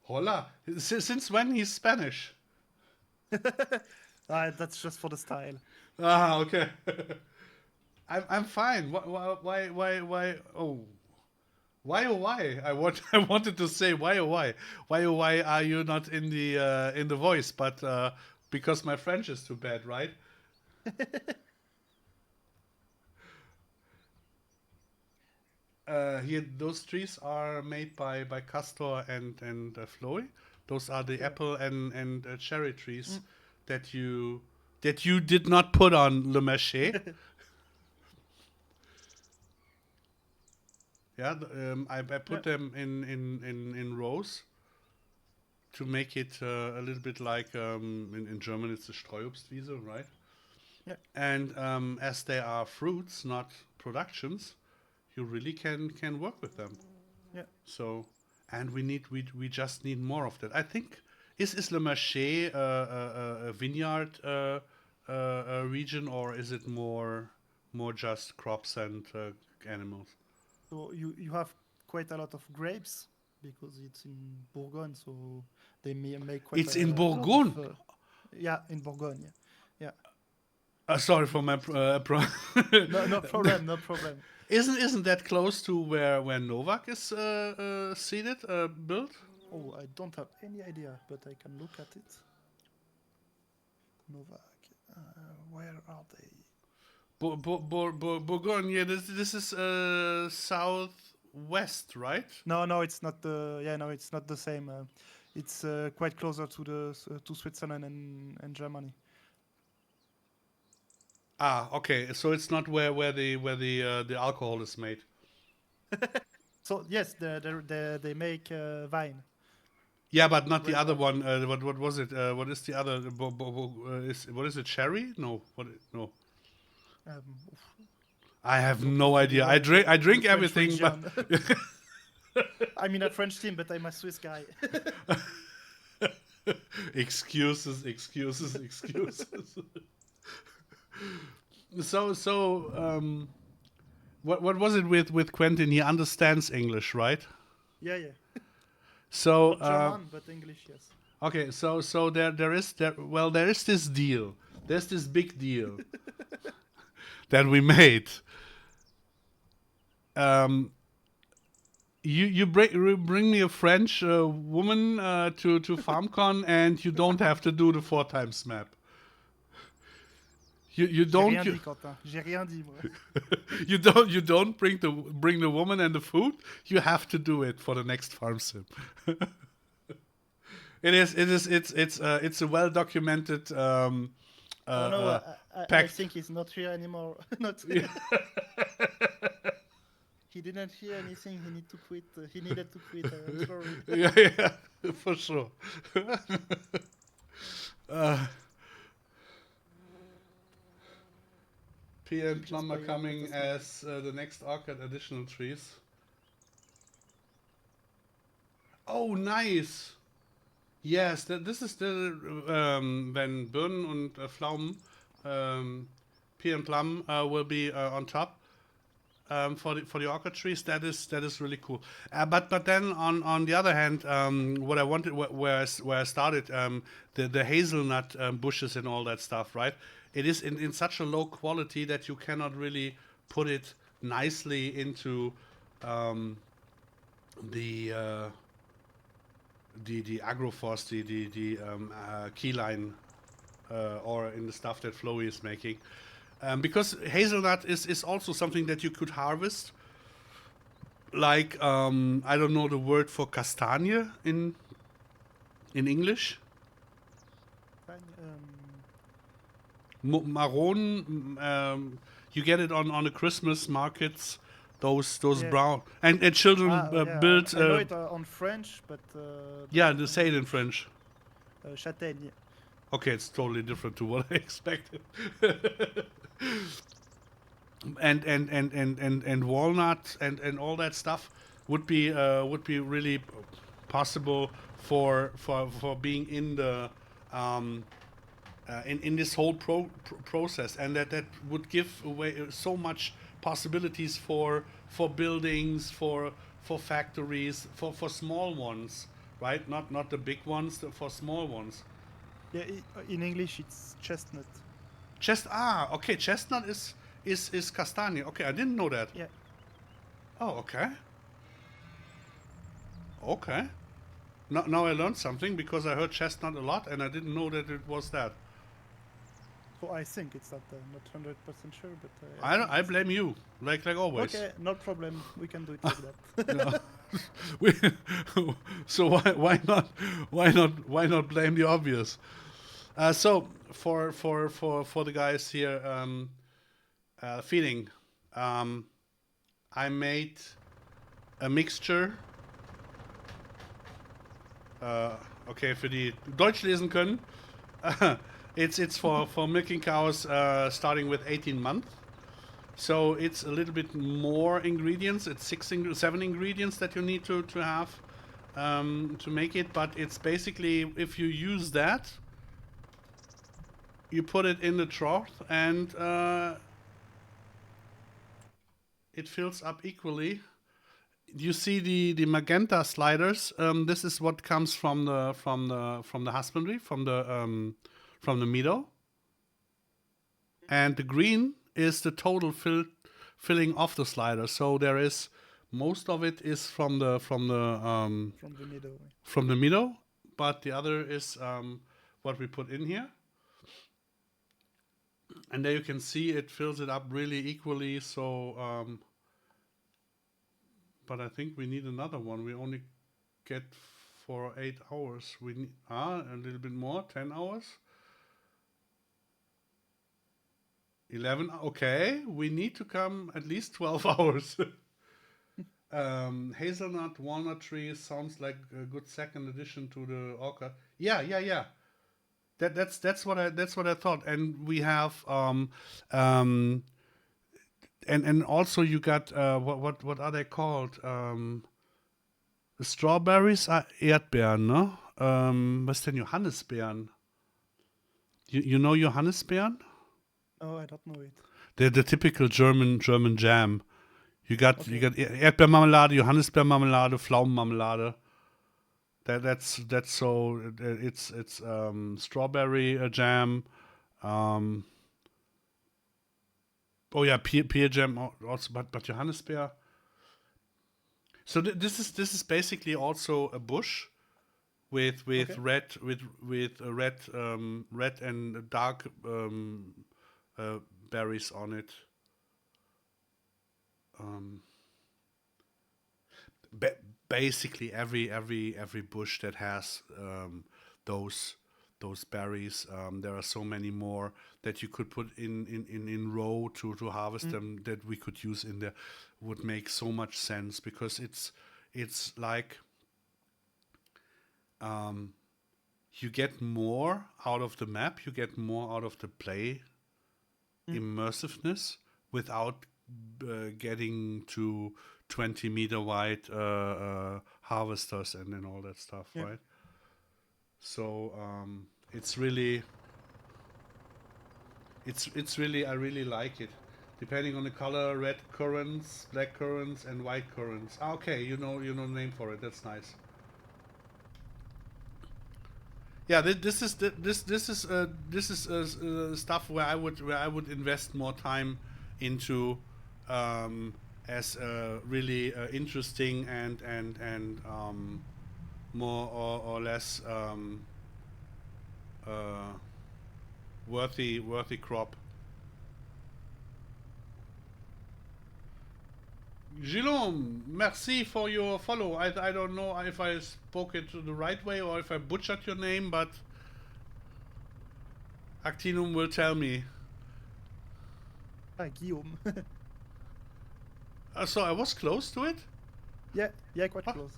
Hola! Since when he's Spanish? That's just for the style. Ah, okay. I'm fine. Why? Oh, why? I wanted to say why? Why are you not in the voice? But because my French is too bad, right? Here, those trees are made by Castor and Floy. Those are the apple and cherry trees that you did not put on Le Marché. Yeah, I put them in rows to make it a little bit like in German it's a Streuobstwiese, right? Yeah. And as they are fruits, not productions, you really can work with them. Yeah. So, and we just need more of that. I think is Le Marché a vineyard region, or is it more just crops and animals? So you have quite a lot of grapes because it's in Bourgogne, so they make quite. It's in Bourgogne. Yeah, in Bourgogne. Yeah. Sorry for my No problem. No problem. Isn't that close to where Novak is seated, built? Oh, I don't have any idea, but I can look at it. Novak, where are they? Bourgogne. Yeah, this is southwest, right? No, it's not the. Yeah, no, it's not the same. It's quite closer to Switzerland and Germany. Ah, okay. So it's not where the alcohol is made. So yes, they make wine. Yeah, but not the Red other wine. one. What was it? What is the other? What is it? Cherry? No. No. Oof, I have don't no want to be idea. wrong, I the drink French everything, but region. I'm in a French team, but I'm a Swiss guy. excuses. So what was it with Quentin? He understands English, right? Yeah. So Not German, but English, yes. okay, so there is this deal. There's this big deal that we made. You bring me a French woman to FarmCon, and you don't have to do the 4x map. You J'ai don't rien dit, Quentin. J'ai rien dit, moi. you don't bring the woman and the food. You have to do it for the next farm sim. It's a well documented I pact. think he's not here anymore. Not. He didn't hear anything. He needed to quit. I'm sorry. Yeah, for sure. P and Plum are coming as the next orchid additional trees. Oh, nice! Yes, this is the when Birnen und Pflaumen, Pea and Plum will be on top for the orchid trees. That is really cool. But then on the other hand, what I wanted where I started the hazelnut bushes and all that stuff, right? It is in such a low quality that you cannot really put it nicely into the Agroforst, the keyline, or in the stuff that Floey is making, because hazelnut is also something that you could harvest. Like I don't know the word for castanie in English. Marron. You get it on the Christmas markets. Those Yeah. brown and children build. I know it on French, but yeah, they say it in French. Châtaigne. Okay, it's totally different to what I expected. and walnut and all that stuff would be really possible for being in the in this whole process, and that would give away so much possibilities for buildings, for factories, for small ones, right? Not the big ones, for small ones. Yeah, in English it's chestnut. Okay, chestnut is castanie. Okay, I didn't know that. Yeah. Oh, okay. Okay. Now I learned something, because I heard chestnut a lot and I didn't know that it was that. So I think it's not 100% sure, but I blame you, like always. Okay, no problem. We can do it like that. So why not blame the obvious? So for the guys here feeding, I made a mixture. Okay, für die Deutsch lesen können. It's for milking cows starting with 18 months. So it's a little bit more ingredients. It's 7 ingredients that you need to have to make it. But it's basically, if you use that, you put it in the trough and it fills up equally. You see the magenta sliders. This is what comes from the husbandry, from the meadow, and the green is the total filling of the slider. So there is most of it is from the meadow. From the meadow, but the other is what we put in here. And there you can see it fills it up really equally. So, but I think we need another one. We only get for 8 hours. We need a little bit more, 10 hours. 11. Okay, we need to come at least 12 hours. Hazelnut, walnut tree sounds like a good second addition to the orchard. Yeah. That's what I thought. And we have and also you got what are they called? Strawberries are Erdbeeren, ne? Was denn Johannisbeeren? You know Johannisbeeren? Oh, I don't know it. They're the typical German jam. You got Okay. Erdbeermarmelade, Johannisbeermarmelade, Pflaumenmarmelade. That's so it's strawberry jam. Oh yeah, pear jam also, but Johannisbeer. So this is basically also a bush with Okay. red red and dark berries on it. Basically every bush that has those berries. There are so many more that you could put in row to harvest them that we could use in there. Would make so much sense because it's like you get more out of the map, you get more out of the play immersiveness without getting to 20-meter wide harvesters and all that stuff, Yeah. right? So it's really I really like it. Depending on the color, red currants, black currants, and white currants. Ah, okay, you know the name for it. That's nice. Yeah, this is stuff where I would invest more time into as really interesting and more or less worthy crop. Gilom, merci for your follow. I don't know if I spoke it the right way or if I butchered your name, but Actinum will tell me. Guillaume. So I was close to it? Yeah, quite close.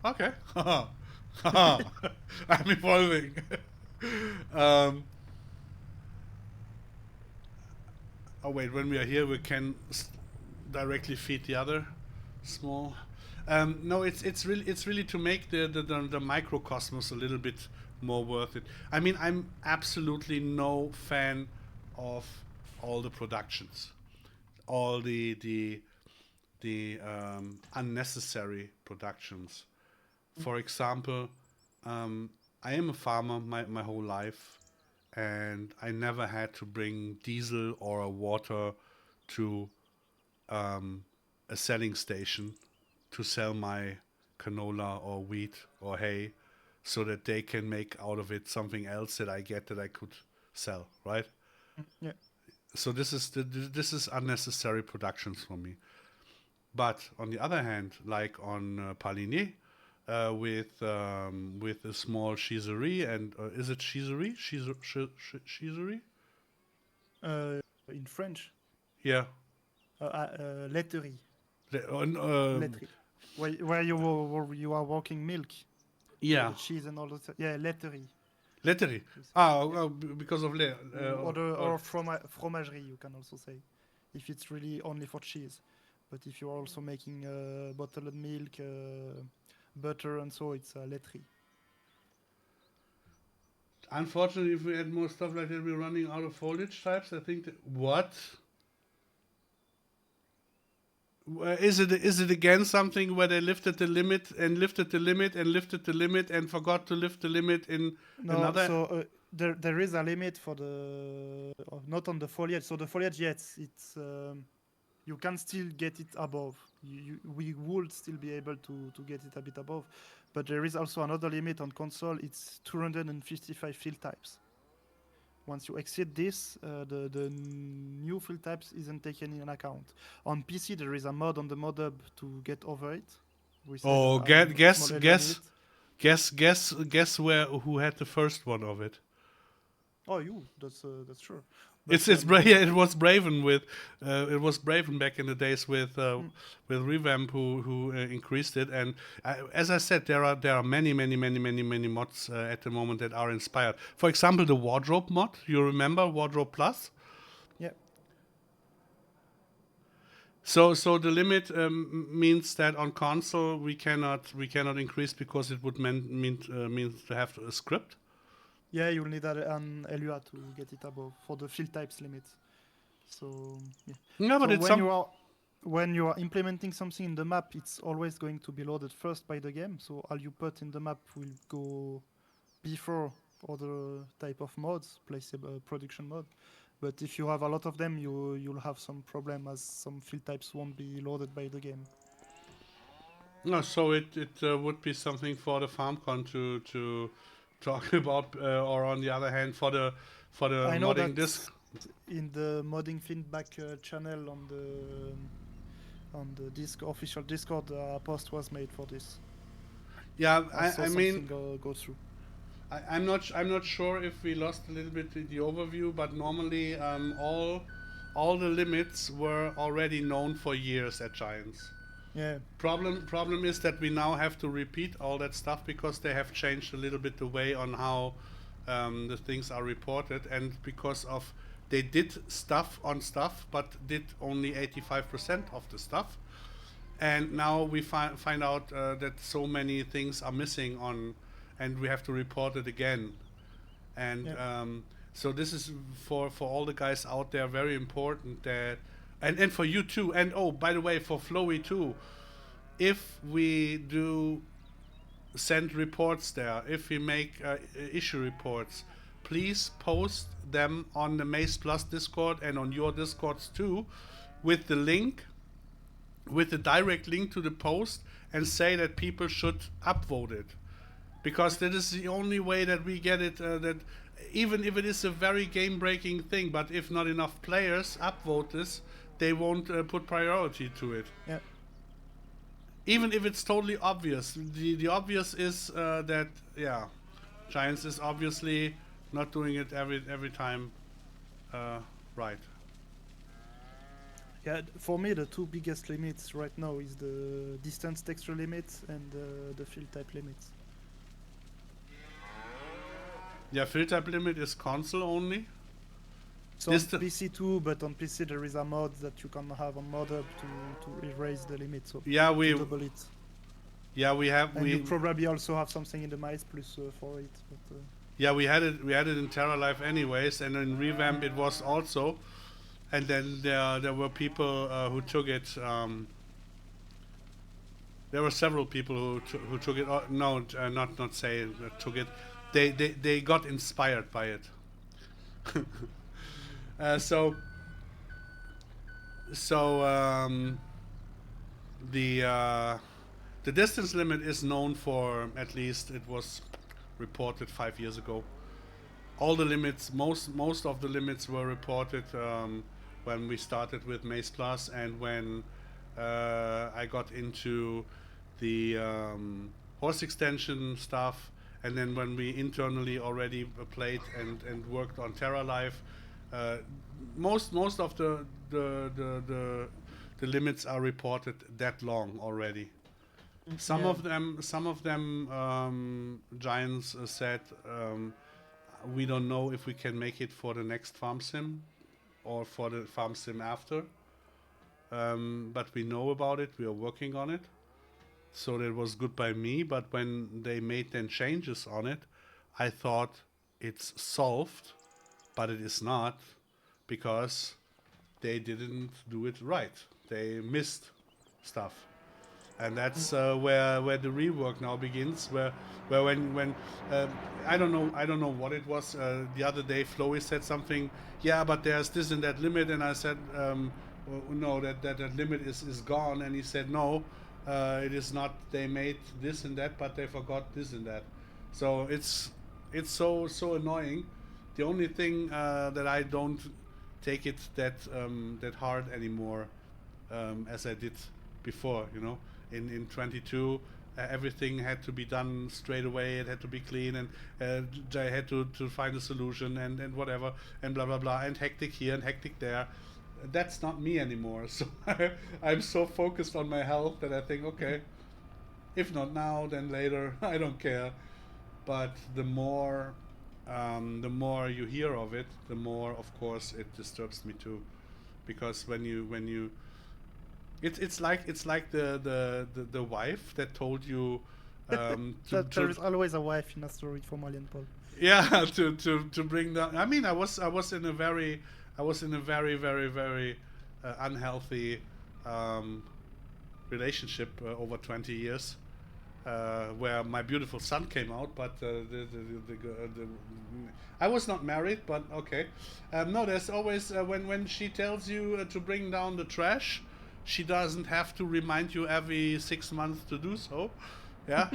Okay. I'm evolving. Oh wait, when we are here we can directly feed the other small. No, it's really to make the microcosmos a little bit more worth it. I mean, I'm absolutely no fan of all the productions, all the unnecessary productions. For example, I am a farmer my whole life, and I never had to bring diesel or water to a selling station to sell my canola or wheat or hay so that they can make out of it something else that I get that I could sell, right? Yeah. So this is unnecessary productions for me. But on the other hand, like on Paligny, with a small chiserie and is it chiserie? Chiserie? In French, Yeah. laiterie. On, Laiterie. Where you are working milk. yeah. The cheese and all that. Yeah, laiterie. Laiterie. Yes. Because of Or fromagerie, you can also say, if it's really only for cheese. But if you're also making bottled milk, butter, and so, it's laiterie. Unfortunately, if we add more stuff like that, we're running out of foliage types. I think what? Is it again something where they lifted the limit and lifted the limit and lifted the limit and forgot to lift the limit in another? So there is a limit for the not on the foliage. So the foliage, yes, it's you can still get it above. We would still be able to get it a bit above, but there is also another limit on console. It's 255 field types. Once you exceed this, the new field types isn't taken in account. On PC, there is a mod on the mod hub to get over it. Oh, guess who had the first one of it? Oh, you. That's true. But Yeah, it was Braven back in the days with Revamp who increased it, and as I said, there are many mods at the moment that are inspired. For example, the wardrobe mod. You remember Wardrobe Plus? yeah, So the limit means that on console we cannot increase because it would mean to have a script. yeah, you'll need an LUA to get it above for the field types limit. So yeah. Yeah, but So it's when you are implementing something in the map, it's always going to be loaded first by the game. So all you put in the map will go before other type of mods, production mode. But if you have a lot of them, you'll have some problem as some field types won't be loaded by the game. no. So it would be something for the FarmCon to talk about, or on the other hand, for the I know modding that disc. in the modding feedback channel on the official Discord, a post was made for this. Yeah, I mean, go through. I'm not sure if we lost a little bit the overview, but normally all the limits were already known for years at Giants. Yeah. Problem is that we now have to repeat all that stuff because they have changed a little bit the way on how the things are reported, and because of they did stuff, but did only 85% of the stuff, and now we find out that so many things are missing on, and we have to report it again, and so this is for all the guys out there very important that, and for you too, and oh, by the way, for Flowy too, if we do send reports there, if we make issue reports, please post them on the MaizePlus Discord and on your Discords too, with the link, with the direct link to the post, and say that people should upvote it, because that is the only way that we get it. That even if it is a very game-breaking thing, but if not enough players upvote this, they won't put priority to it. Yeah. Even if it's totally obvious. The obvious is that Giants is obviously not doing it every time right. Yeah, for me the two biggest limits right now is the distance texture limit and the field type limits. Yeah, field type limit is console only. So on PC too, but on PC there is a mod that you can have on ModHub to erase the limit. So we double it. Yeah, we have. And you probably also have something in the MaizePlus for it. But, yeah, we had it in TerraLife anyways, and in Revamp it was also. And then there were people who took it. There were several people who took it. No, not saying took it. They got inspired by it. So the distance limit is known for, at least it was reported 5 years ago. All the limits, most of the limits were reported when we started with MaizePlus, and when I got into the horse extension stuff, and then when we internally already played and worked on TerraLife, most of the limits are reported that long already. Some of them Giants said we don't know if we can make it for the next farm sim or for the farm sim after, but we know about it, we are working on it, so that was good by me. But when they made then changes on it, I thought it's solved, but it is not, because they didn't do it right. They missed stuff, and that's where the rework now begins. Where when I don't know what it was. The other day, Flowy said something. Yeah, but there's this and that limit, and I said no, that limit is gone. And he said no, it is not. They made this and that, but they forgot this and that. So it's so annoying. The only thing that I don't take it that hard anymore, as I did before, in 22, everything had to be done straight away. It had to be clean, and I had to find a solution and whatever, and blah blah blah, and hectic here and hectic there. That's not me anymore. So I'm so focused on my health that I think, okay, if not now, then later. I don't care. But the more you hear of it, the more, of course, it disturbs me too, because when you it's like the wife that told you there is always a wife in a story for Malian Paul. Yeah, to bring down. I mean, I was in a very very unhealthy relationship over 20 years, where my beautiful son came out, but I was not married, but okay. No, there's always when she tells you to bring down the trash, she doesn't have to remind you every 6 months to do so. Yeah.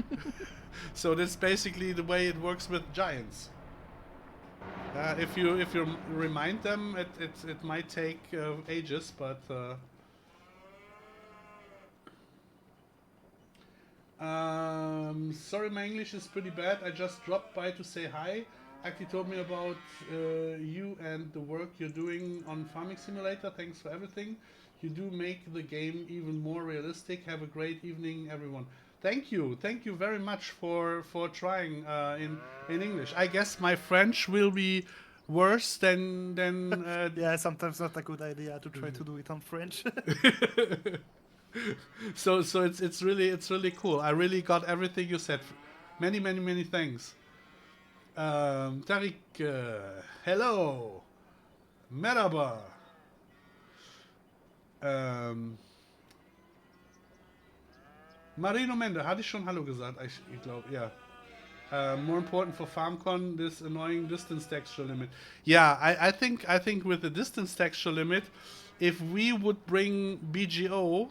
So that's basically the way it works with giants. If you remind them, it might take ages, but sorry, my English is pretty bad. I just dropped by to say hi. Actually told me about you and the work you're doing on Farming Simulator. Thanks for everything. You do make the game even more realistic. Have a great evening, everyone. Thank you very much for trying in English. I guess my French will be worse than yeah, sometimes not a good idea to try to do it on French. So it's really cool. I really got everything you said. Many thanks. Tariq, hello, merhaba. Marino Mende, hatte ich schon Hallo gesagt? Ich glaube, ja. More important for FarmCon, this annoying distance texture limit. Yeah, I think with the distance texture limit, if we would bring BGO,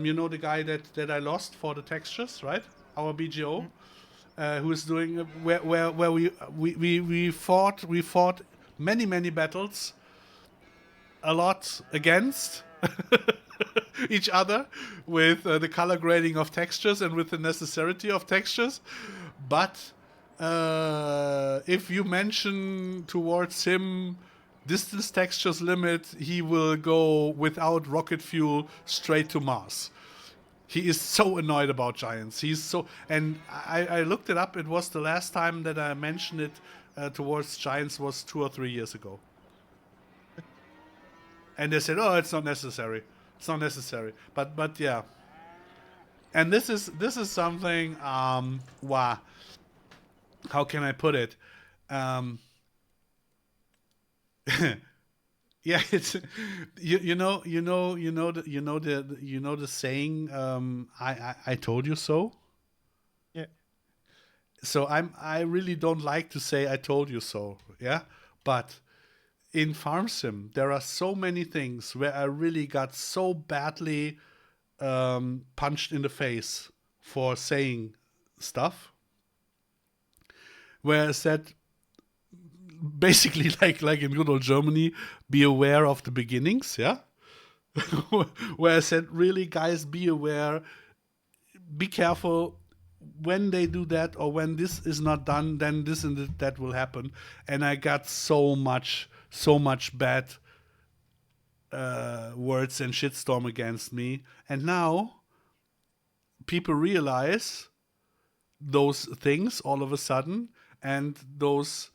you know, the guy that I lost for the textures, right? Our BGO, who is doing where we fought many battles, a lot against each other with the color grading of textures and with the necessity of textures. But if you mention towards him distance textures limit, he will go without rocket fuel straight to Mars. He is so annoyed about giants. He's so, and I looked it up. It was the last time that I mentioned it towards giants was 2 or 3 years ago. And they said, "Oh, it's not necessary. It's not necessary." But yeah. And this is something. Wow. How can I put it? Yeah, it's you know the saying. I told you so. Yeah. So I really don't like to say I told you so. Yeah, but in Farm Sim, there are so many things where I really got so badly punched in the face for saying stuff. Where I said, basically, like in good old Germany, be aware of the beginnings, yeah? Where I said, really, guys, be aware, be careful. When they do that or when this is not done, then this and that will happen. And I got so much bad words and shitstorm against me. And now people realize those things all of a sudden, and those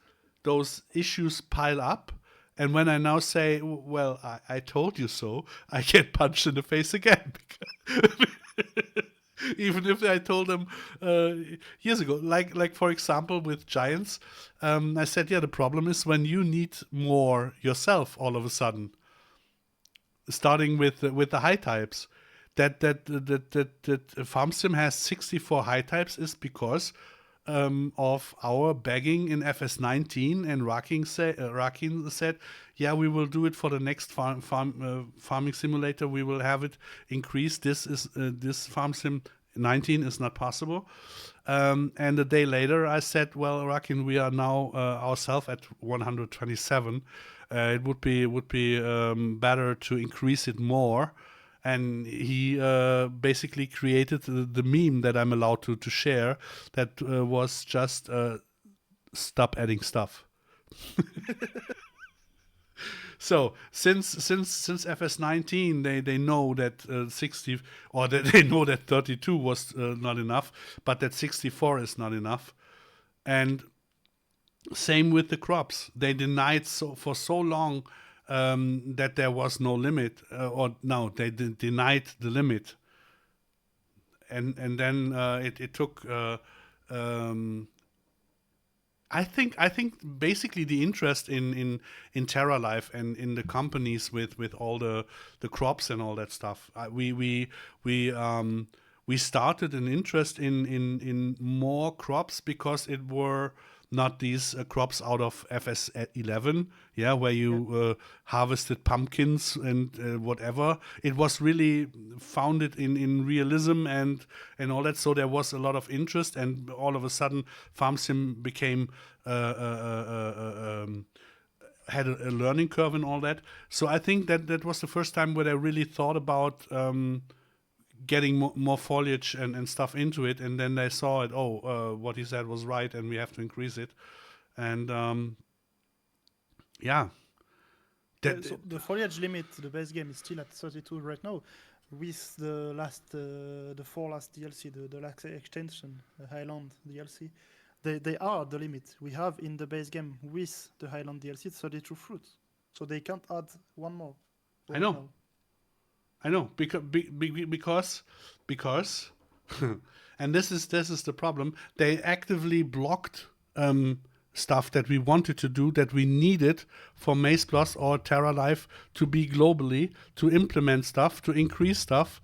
issues pile up. And when I now say, well, I told you so, I get punched in the face again. Even if I told them years ago, like for example with giants, I said, yeah, the problem is when you need more yourself all of a sudden, starting with the high types. That FarmSim has 64 high types is because of our bagging in FS19, and Rakin said, yeah, we will do it for the next farming simulator. We will have it increased. This Farm Sim 19 is not possible. And a day later, I said, well, Rakin, we are now ourselves at 127. It would be better to increase it more. and he basically created the meme that I'm allowed to share. That was just stop adding stuff. So since FS19, they know that 60 or that they know that 32 was not enough, but that 64 is not enough, and same with the crops. They denied for so long that there was no limit, or no, they denied the limit, and then it took. I think basically the interest in Terra Life and in the companies with all the crops and all that stuff. We started an interest in more crops because it were not these crops out of FS11, yeah, where you harvested pumpkins and whatever. It was really founded in realism and all that. So there was a lot of interest, and all of a sudden, Farm Sim became had a learning curve and all that. So I think that was the first time where I really thought about getting more foliage and stuff into it, and then they saw it. What he said was right, and we have to increase it. And yeah, so the foliage limit, the base game is still at 32 right now. With the last, the 4 last DLC, the last extension, the Highland DLC, they are the limit. We have in the base game with the Highland DLC 32 fruits, so they can't add one more. I know. I know, because and this is the problem. They actively blocked stuff that we wanted to do, that we needed for MaizePlus or Terra Life to be globally, to implement stuff, to increase stuff.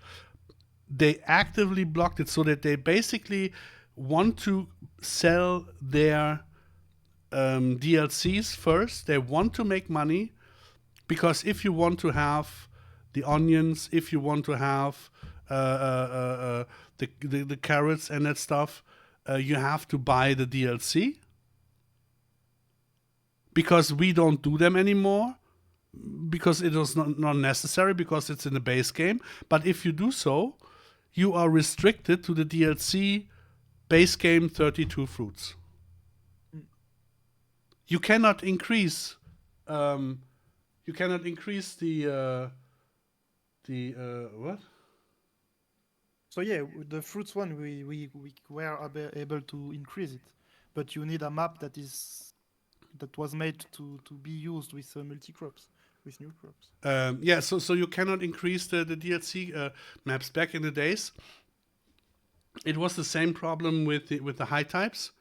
They actively blocked it, so that they basically want to sell their DLCs first. They want to make money, because if you want to have the onions, if you want to have the carrots and that stuff, you have to buy the DLC, because we don't do them anymore, because it was not necessary, because it's in the base game. But if you do so, you are restricted to the DLC base game 32 fruits. You cannot increase the what? So yeah, with the fruits one, we were able to increase it, but you need a map that was made to be used with multi-crops, with new crops. Yeah, so you cannot increase the DLC maps. Back in the days, it was the same problem with the high types.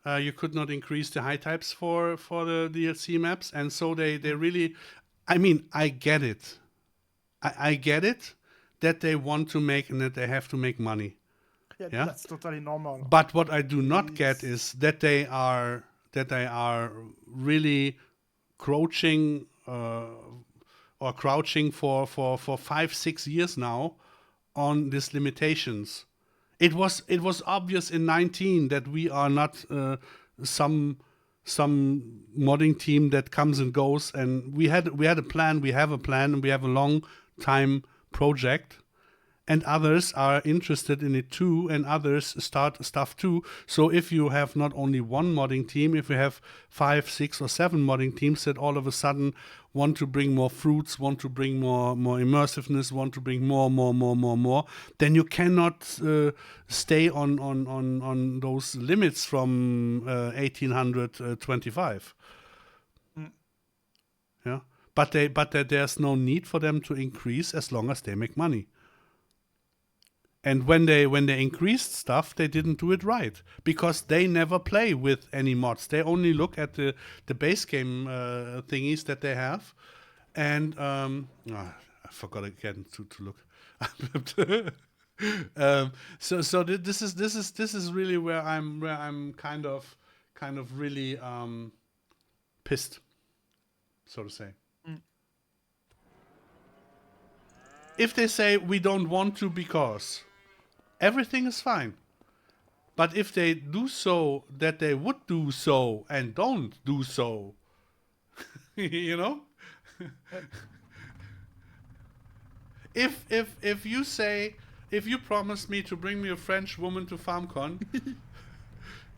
You could not increase the high types for the DLC maps, and so they really, I mean, I get it. I get it that they want to make and that they have to make money. Yeah, that's totally normal. But what I do not get is that they are really crouching for 5-6 years now on these limitations. It was obvious in 19 that we are not some modding team that comes and goes, and we had a plan. We have a plan, and we have a long time project, and others are interested in it too, and others start stuff too. So if you have not only one modding team, if you have 5, 6, or 7 modding teams that all of a sudden want to bring more fruits, want to bring more immersiveness, want to bring more, then you cannot stay on those limits from 1825. Yeah. But there's no need for them to increase as long as they make money. And when they increased stuff, they didn't do it right, because they never play with any mods. They only look at the base game thingies that they have. And I forgot again to look. So this is really where I'm kind of really pissed, so to say. If they say we don't want to because, everything is fine. But if they do so that they would do so and don't do so, you know? if you promise me to bring me a French woman to FarmCon,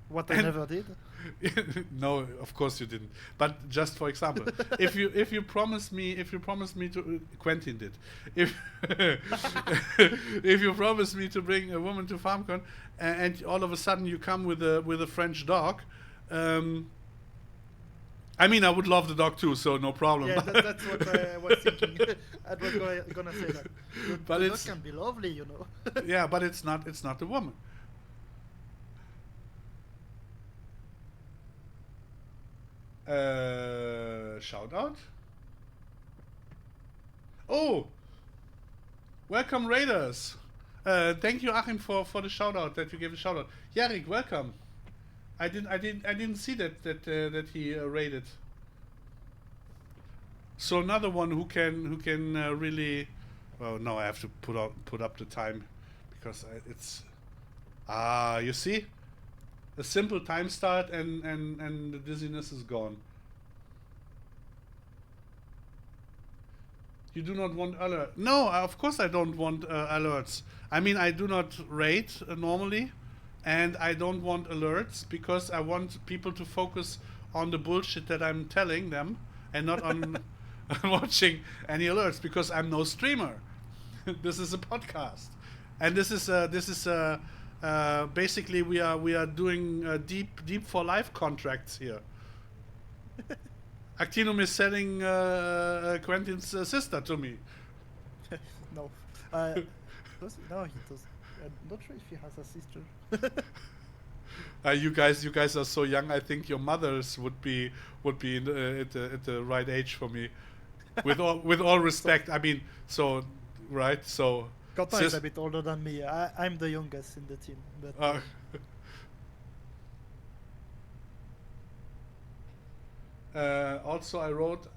what I never did. No, of course you didn't. But just for example, if you promise me to Quentin did. If if you promise me to bring a woman to FarmCon and all of a sudden you come with a French dog, I mean I would love the dog too, so no problem. Yeah, that's what I was thinking. I was gonna say that. But the dog can be lovely, you know. Yeah, but it's not the woman. Shout out. Oh, welcome Raiders. Thank you Achim for the shout out that you gave a shout out. Yarik, welcome. I didn't see that he raided. So another one who can really. Oh no, I have to put up the time because it's you see. A simple time start and the dizziness is gone. You do not want alert? No, of course I don't want alerts. I mean, I do not rate normally, and I don't want alerts because I want people to focus on the bullshit that I'm telling them and not on watching any alerts because I'm no streamer. This is a podcast, and this is basically we are doing deep for life contracts here. Actinum is selling Quentin's sister to me. No, no, he does. I'm not sure if he has a sister. You guys are so young. I think your mothers would be at the right age for me. With all respect, I mean, so right, so. Kata is a bit older than me. I'm the youngest in the team. But also,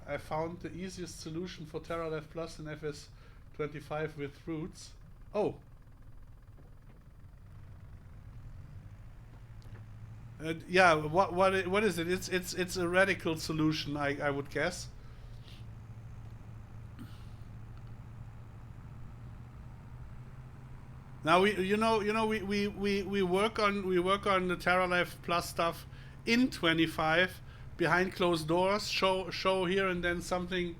I found the easiest solution for TerraLef Plus in FS25 with roots. Oh. Yeah, what is it? It's a radical solution, I would guess. Now we work on the TerraLef Plus stuff in 25 behind closed doors. Show here and then something.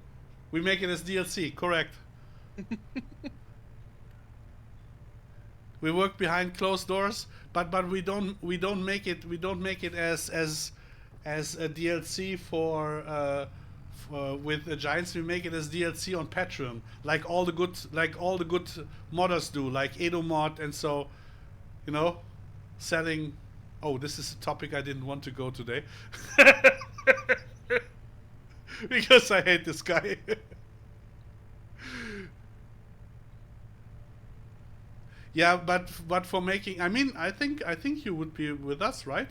We make it as DLC, correct? We work behind closed doors, but we don't make it as a DLC for with Giants. We make it as DLC on Patreon, like all the good modders do, like Edomod, and so, you know, selling. Oh, this is a topic I didn't want to go today, because I hate this guy. Yeah, but for making, I mean, I think you would be with us, right?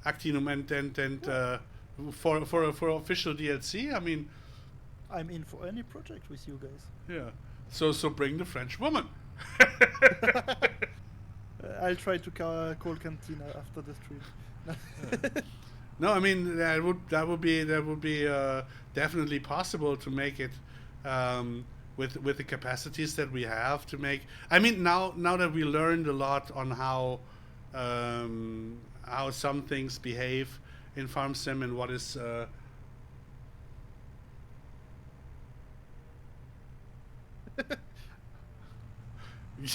Actinum and for official DLC. I mean, I'm in for any project with you guys. Yeah. So bring the French woman. I'll try to call Cantina after the stream. No, I mean that would be definitely possible to make it with the capacities that we have to make. I mean now that we learned a lot on how some things behave in Farm Sim and what is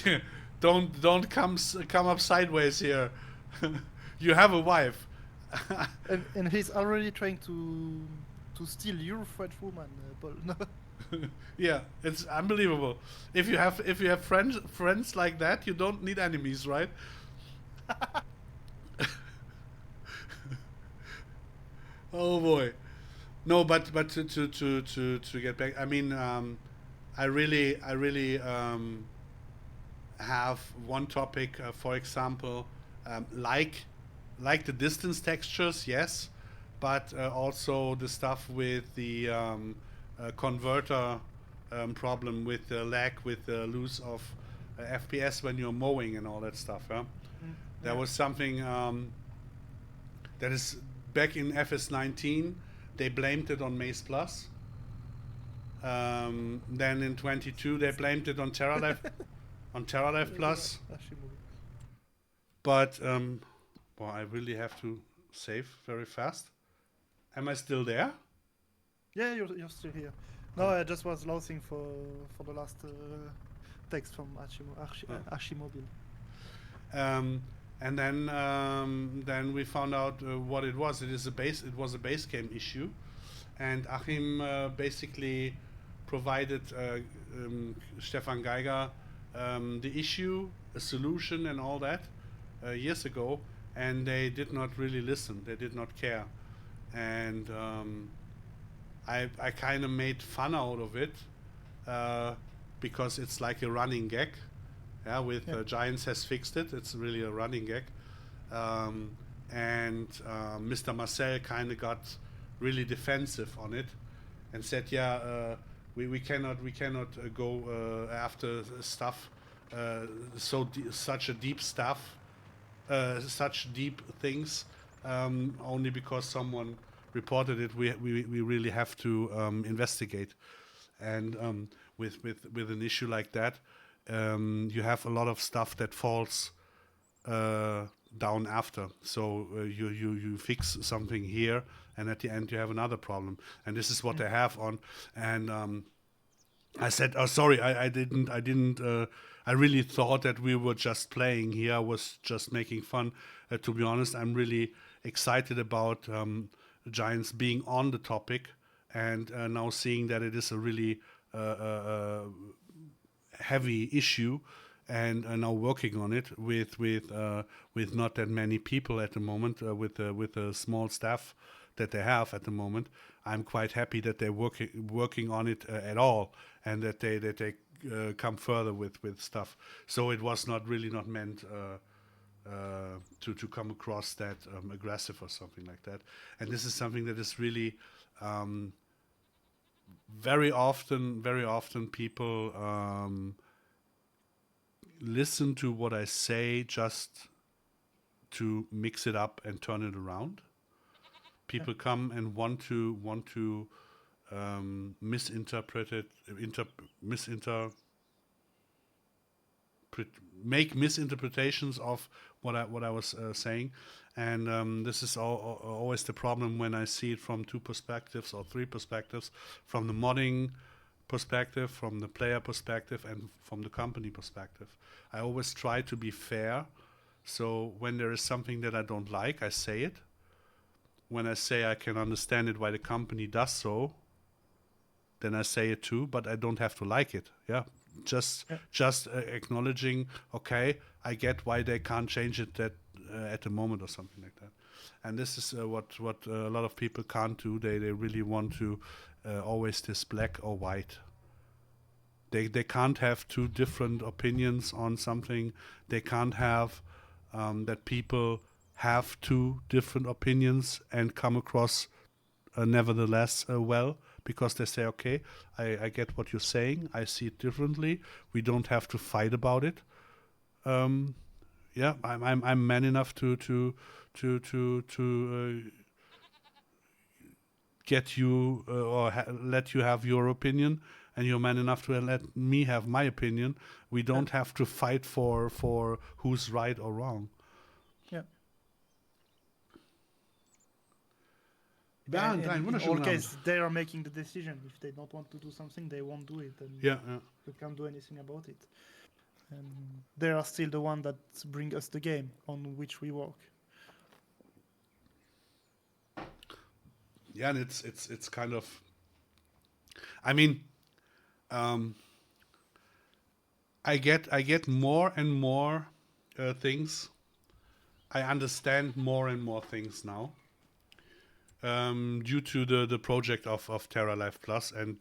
yeah, don't come up sideways here. You have a wife. and he's already trying to steal your French woman, Paul. No. Yeah, it's unbelievable. If you have friends like that, you don't need enemies, right? Oh boy. No, but to get back, I mean, I really have one topic, for example, like the distance textures, yes, but also the stuff with the converter problem with the lag, with the loss of FPS when you're mowing and all that stuff. Yeah? There was something that is back in FS19. They blamed it on MaizePlus. Then in 22 they blamed it on TerraLife, on TerraLife Plus. But well, I really have to save very fast. Am I still there? Yeah, you're still here. No, I just was losing for the last text from Archimobile. And then we found out what it was. It was a base game issue, and Achim basically provided Stefan Geiger the issue, a solution, and all that years ago, and they did not really listen. They did not care, and I kind of made fun out of it because it's like a running gag. Yeah, with Giants has fixed it. It's really a running gag, and Mr. Marcel kind of got really defensive on it, and said, "Yeah, we cannot go after stuff such a deep stuff, such deep things, only because someone reported it. We really have to investigate, and with an issue like that." You have a lot of stuff that falls down after. So you fix something here, and at the end you have another problem. And this is what they have on. And I said, "Oh, sorry, I didn't. I really thought that we were just playing here. I was just making fun. To be honest, I'm really excited about Giants being on the topic, and now seeing that it is a really heavy issue, and now working on it with not that many people at the moment, with a small staff that they have at the moment. I'm quite happy that they're working on it at all, and that they come further with stuff. So it was not meant to come across that aggressive or something like that. And this is something that is really very often people listen to what I say just to mix it up and turn it around. People come and want to misinterpret it, make misinterpretations of what I was saying, and this is always the problem when I see it from two perspectives or three perspectives: from the modding perspective, from the player perspective, and from the company perspective. I always try to be fair, so when there is something that I don't like, I say it. When I say I can understand it why the company does so, then I say it too, but I don't have to like it. Yeah, just acknowledging, okay, I get why they can't change it that at the moment or something like that. And this is what a lot of people can't do. They really want to always this black or white. They can't have two different opinions on something. They can't have that people have two different opinions and come across nevertheless well, because they say, okay, I get what you're saying. I see it differently. We don't have to fight about it. Yeah, I'm man enough to get you or let you have your opinion, and you're man enough to let me have my opinion. We don't have to fight for who's right or wrong. Yeah. Yeah, in all cases, they are making the decision. If they don't want to do something, they won't do it, and you can't do anything about it. And they are still the one that bring us the game on which we work. Yeah, and it's kind of, I mean, I get more and more things. I understand more and more things now, due to the project of TerraLife Plus and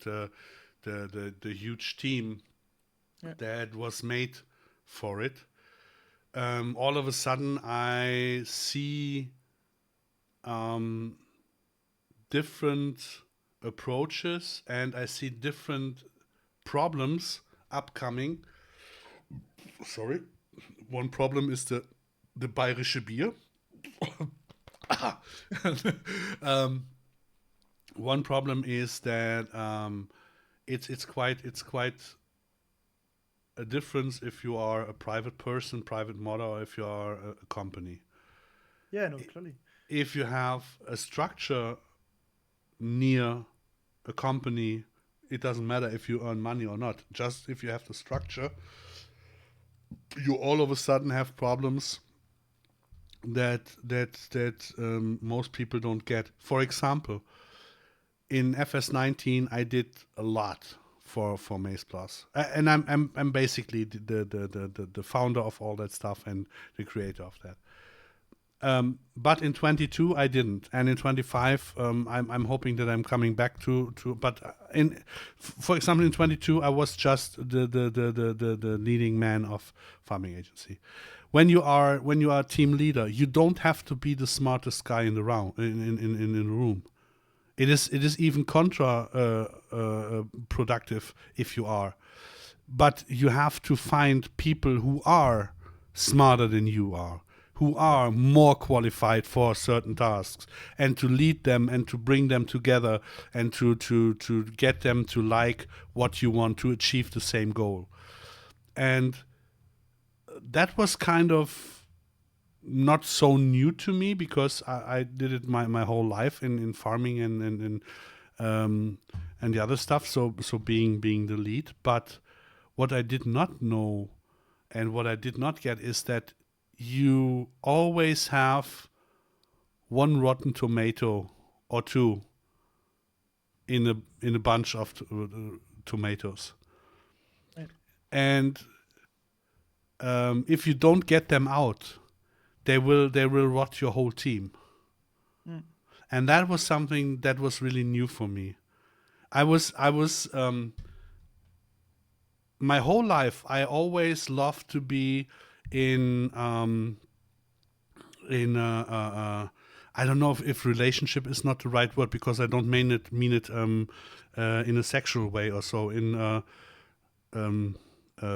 the huge team that was made for it. All of a sudden, I see different approaches, and I see different problems upcoming. Sorry, one problem is the bayerische Bier. One problem is that it's quite a difference if you are a private person, private model, or if you are a company. Yeah, no, clearly. If you have a structure near a company, it doesn't matter if you earn money or not. Just if you have the structure, you all of a sudden have problems that most people don't get. For example, in FS19, I did a lot for MaizePlus, and I'm basically the founder of all that stuff and the creator of that. But in 22 I didn't, and in 25 I'm hoping that I'm coming back to. But for example, in 22 I was just the leading man of farming agency. When you are a team leader, you don't have to be the smartest guy in the room. It is even productive if you are, but you have to find people who are smarter than you are, who are more qualified for certain tasks, and to lead them and to bring them together and to get them to like what you want to achieve the same goal. And that was kind of not so new to me because I did it my whole life in farming and the other stuff. So being the lead. But what I did not know and what I did not get is that you always have one rotten tomato or two in a bunch of tomatoes, Right. and if you don't get them out, they will rot your whole team. And that was something that was really new for me. I was my whole life I always loved to be in I don't know if relationship is not the right word because I don't mean it in a sexual way or so, in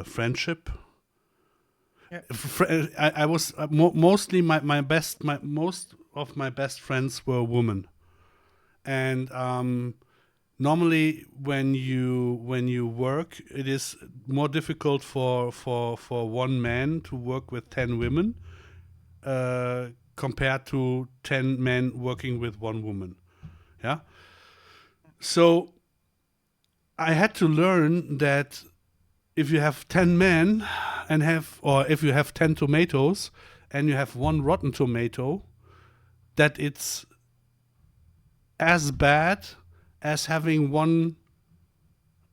friendship. Yeah. I was mostly most of my best friends were women, and normally when you work, it is more difficult for one man to work with 10 women compared to 10 men working with one woman. Yeah. So I had to learn that if you have 10 men or if you have 10 tomatoes and you have one rotten tomato, that it's as bad as having one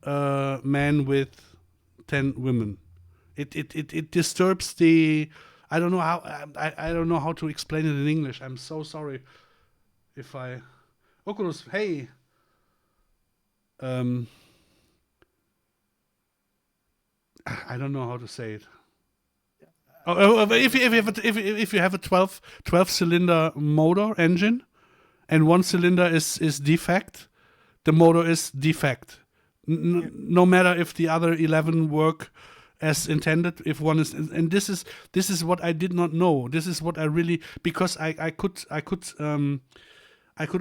man with 10 women. It disturbs the. I don't know how to explain it in English. I'm so sorry if I. Oculus, hey. I don't know how to say it. If you have a 12 cylinder motor engine and one cylinder is defect, the motor is defect. No matter if the other 11 work as intended, if one is, and this is what I did not know. This is what I really, because I could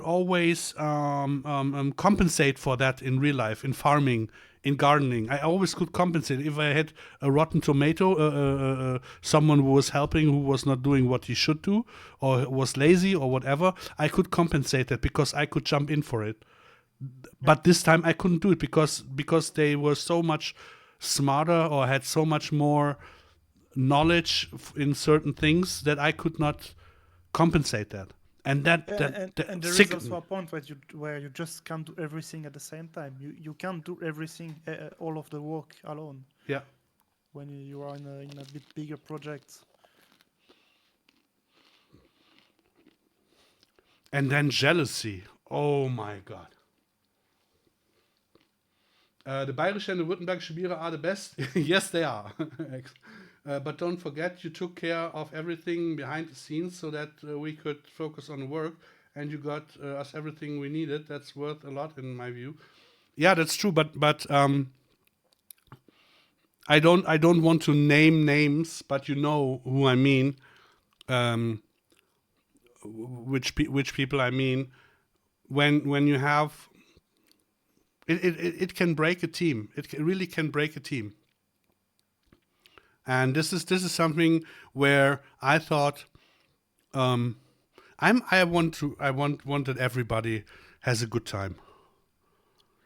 always compensate for that in real life, in farming, in gardening. I always could compensate. If I had a rotten tomato, someone who was helping, who was not doing what he should do, or was lazy or whatever, I could compensate that because I could jump in for it. But this time I couldn't do it because they were so much smarter or had so much more knowledge in certain things that I could not compensate that. And that and there is also a point where you just can't do everything at the same time. You can't do everything, all of the work alone. Yeah. When you are in a bit bigger project. And then jealousy. Oh my God. The Bayerische and the Württembergische Biere are the best. Yes, they are. But don't forget, you took care of everything behind the scenes so that we could focus on the work, and you got us everything we needed. That's worth a lot in my view. Yeah, that's true. But I don't want to name names, but you know who I mean. Which people I mean. When you have It can break a team. Really can break a team. And this is something where I thought, I want that everybody has a good time.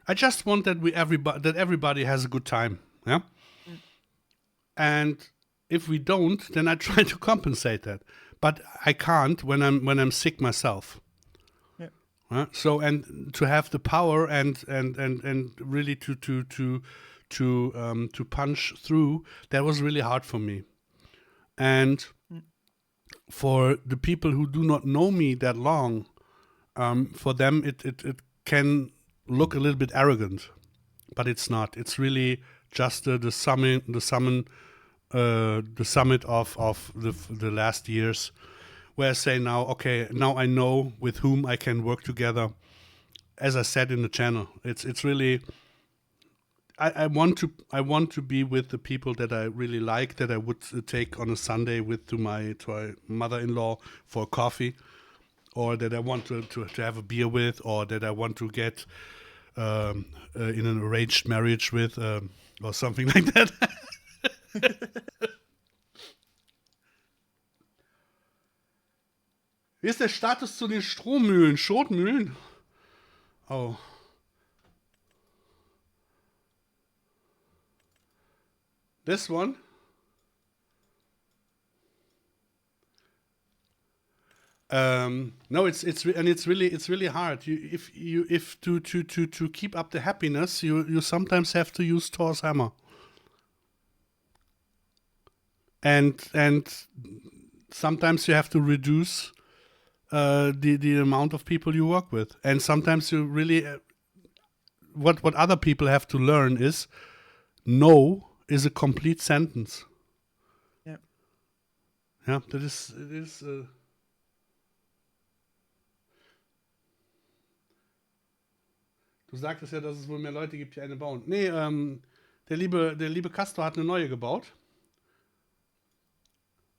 I just want that everybody has a good time. Yeah. And if we don't, then I try to compensate that. But I can't when I'm sick myself. So, and to have the power and really to punch through, that was really hard for me. And for the people who do not know me that long, for them it can look a little bit arrogant, but it's not. It's really just the summit of the last years, where I say now, okay, now I know with whom I can work together. As I said in the channel, it's really, I want to be with the people that I really like, that I would take on a Sunday to my mother-in-law for coffee, or that I want to have a beer with, or that I want to get in an arranged marriage with, or something like that. Wie ist der Status zu den Strommühlen, Schrotmühlen? Oh. This one? No, it's really hard. If to keep up the happiness, you sometimes have to use Thor's hammer. And sometimes you have to reduce the amount of people you work with, and sometimes you really what other people have to learn is no is a complete sentence. Yeah, it is. Du sagtest ja, dass es wohl mehr Leute gibt, die eine bauen. Nee, der liebe Castor hat eine neue gebaut.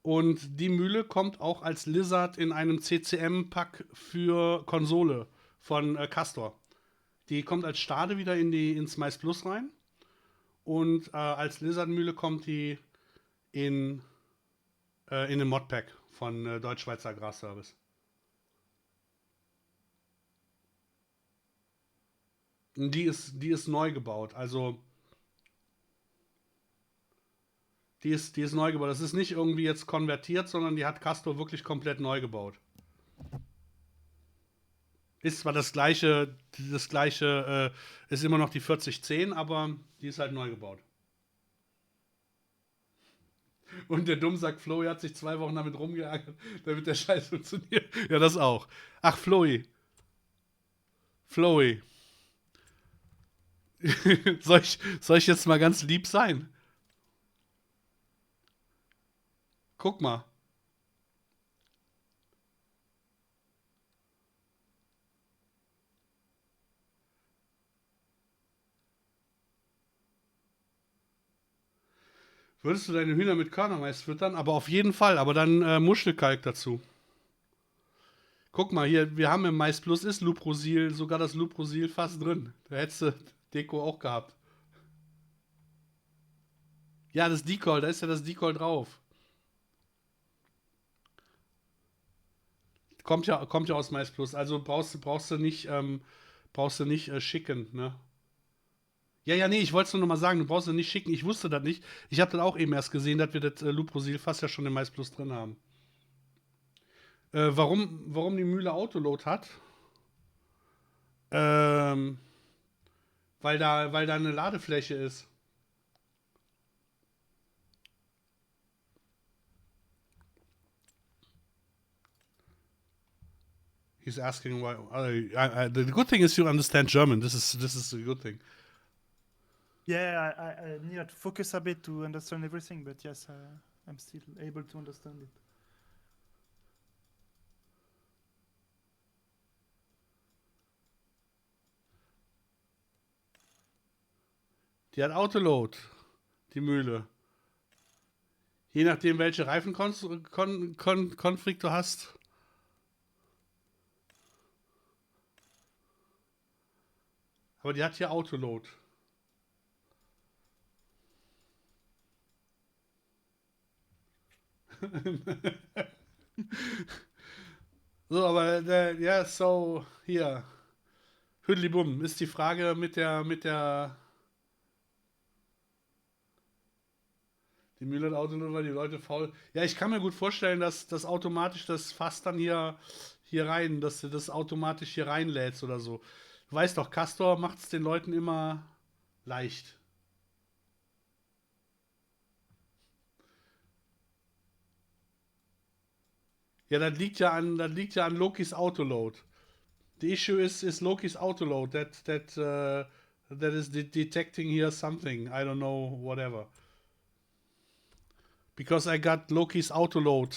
Und die Mühle kommt auch als Lizard in einem CCM-Pack für Konsole von Castor. Die kommt als Stade wieder ins MaizePlus rein. Und als Lizard-Mühle kommt die in einem Modpack von Deutsch-Schweizer Agrarservice. Und die ist neu gebaut. Also die ist neu gebaut. Das ist nicht irgendwie jetzt konvertiert, sondern die hat Castor wirklich komplett neu gebaut. Ist zwar das gleiche ist immer noch die 4010, aber die ist halt neu gebaut. Und der Dummsack Floy hat sich 2 Wochen damit rumgeärgert, damit der Scheiß funktioniert. Ja, das auch. Ach, Floy. Soll ich jetzt mal ganz lieb sein? Guck mal. Würdest du deine Hühner mit Körnermais füttern? Aber auf jeden Fall. Aber dann Muschelkalk dazu. Guck mal, hier, wir haben im MaizePlus ist Luprosil, sogar das Luprosil fast drin. Da hättest du Deko auch gehabt. Ja, das Decoy, da ist ja das Decoy drauf. Kommt ja aus MaizePlus, also brauchst du nicht schicken, ne? Ja, nee, ich wollte es nur noch mal sagen, du brauchst es nicht schicken. Ich wusste das nicht. Ich habe das auch eben erst gesehen, dass wir das Luprosil fast ja schon im MaizePlus drin haben. Warum die Mühle Autoload hat? Weil da eine Ladefläche ist. He's asking why. The good thing is you understand German. This is a good thing. Yeah, I need to focus a bit to understand everything, but yes, I'm still able to understand it. Die hat Autoload, die Mühle. Je nachdem, welche Reifenkonflikt du hast. Aber die hat hier Autoload. So, aber ja, so, hier. Hüdlibum, ist die Frage die Mühle hat Autoload, weil die Leute faul. Ja, ich kann mir gut vorstellen, dass das automatisch das Fass dann hier rein, dass du das automatisch hier reinlädst oder so. Du weißt doch, Castor macht es den Leuten immer leicht. Ja, das liegt ja an Lokis Autoload. The issue is Loki's autoload that is detecting here something. I don't know, whatever. Because I got Loki's autoload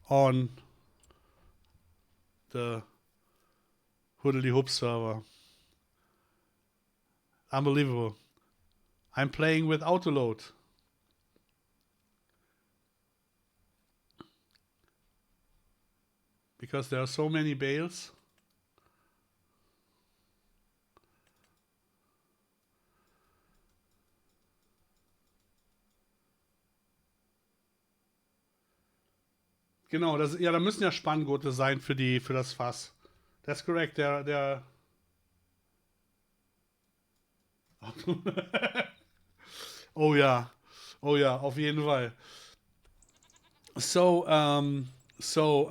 on the Hoodly Hoop server. Unbelievable. I'm playing with autoload. Because there are so many bales. Genau, ja, da müssen ja Spanngurte sein für das Fass. That's correct, oh ja. Oh ja, auf jeden Fall. So, so,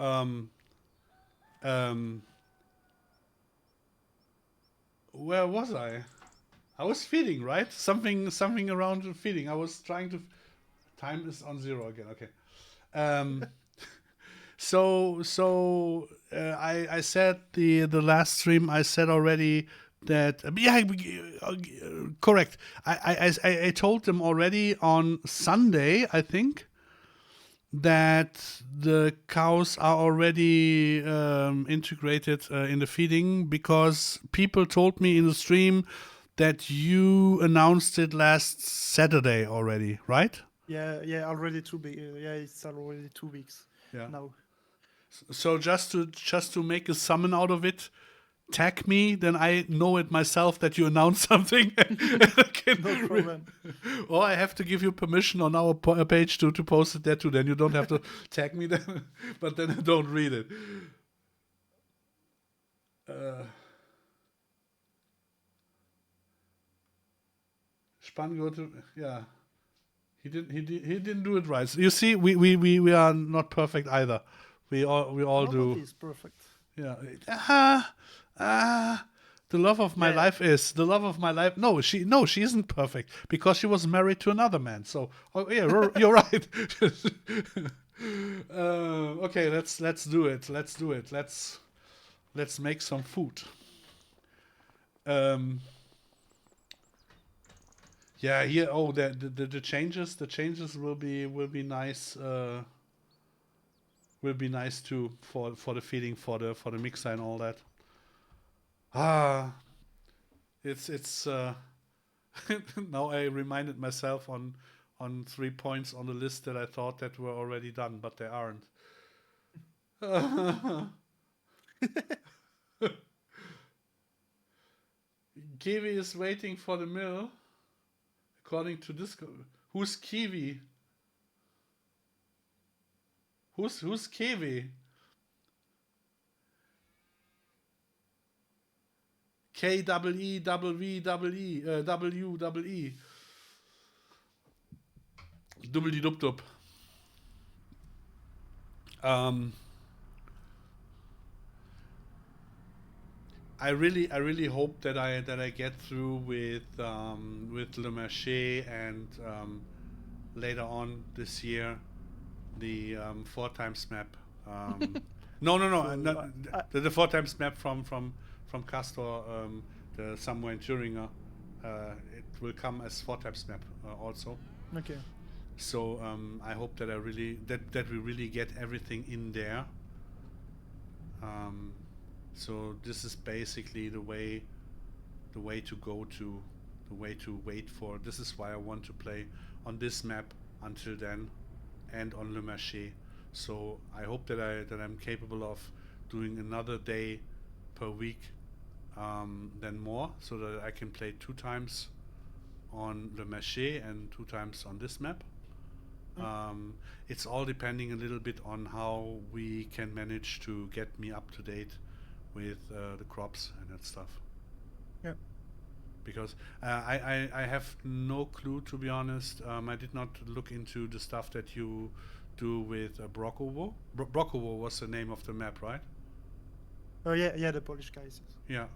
where was I? I was feeding, right? Something around feeding. I was trying to. Time is on 0 again. Okay. I said the last stream. I said already that correct. I told them already on Sunday. I think that the cows are already integrated in the feeding because people told me in the stream that you announced it last Saturday already, right? Yeah, already 2 weeks. Yeah, it's already 2 weeks now. So just to make a summon out of it, tag me, then I know it myself that you announced something. No problem. Or I have to give you permission on our page to post it there too. Then you don't have to tag me then, but then I don't read it. Spanngurte, yeah. He didn't do it right. You see, we are not perfect either. We all do. Nobody's perfect. Yeah. The love of my life is the love of my life. No, she isn't perfect because she was married to another man. So you're right. Okay, let's do it. Let's make some food. Yeah, here. Oh, the changes will be nice. Will be nice too for the feeding, for the mixer and all that. It's now I reminded myself on 3 points on the list that I thought that were already done, but they aren't. Kiwi is waiting for the mill. According to this, who's Kiwi? Who's Kiwi? K-E-E-W-E. Dubbel-di-dub-dub. I really hope that I get through with Le Marché and later on this year the 4 times map. No, the 4 times map from Castor, the somewhere in Thüringer. It will come as 4 times map also. Okay. So I hope that that we really get everything in there. So this is basically the way to go to, the way to wait for. This is why I want to play on this map until then, and on Le Marché. So I hope that I'm capable of doing another day per week then more, so that I can play 2 times on the Marché and 2 times on this map. It's all depending a little bit on how we can manage to get me up to date with the crops and that stuff. Yeah. Because I have no clue, to be honest. I did not look into the stuff that you do with Brokovo. Brokovo was the name of the map, right? Oh yeah, the Polish guys. Ja.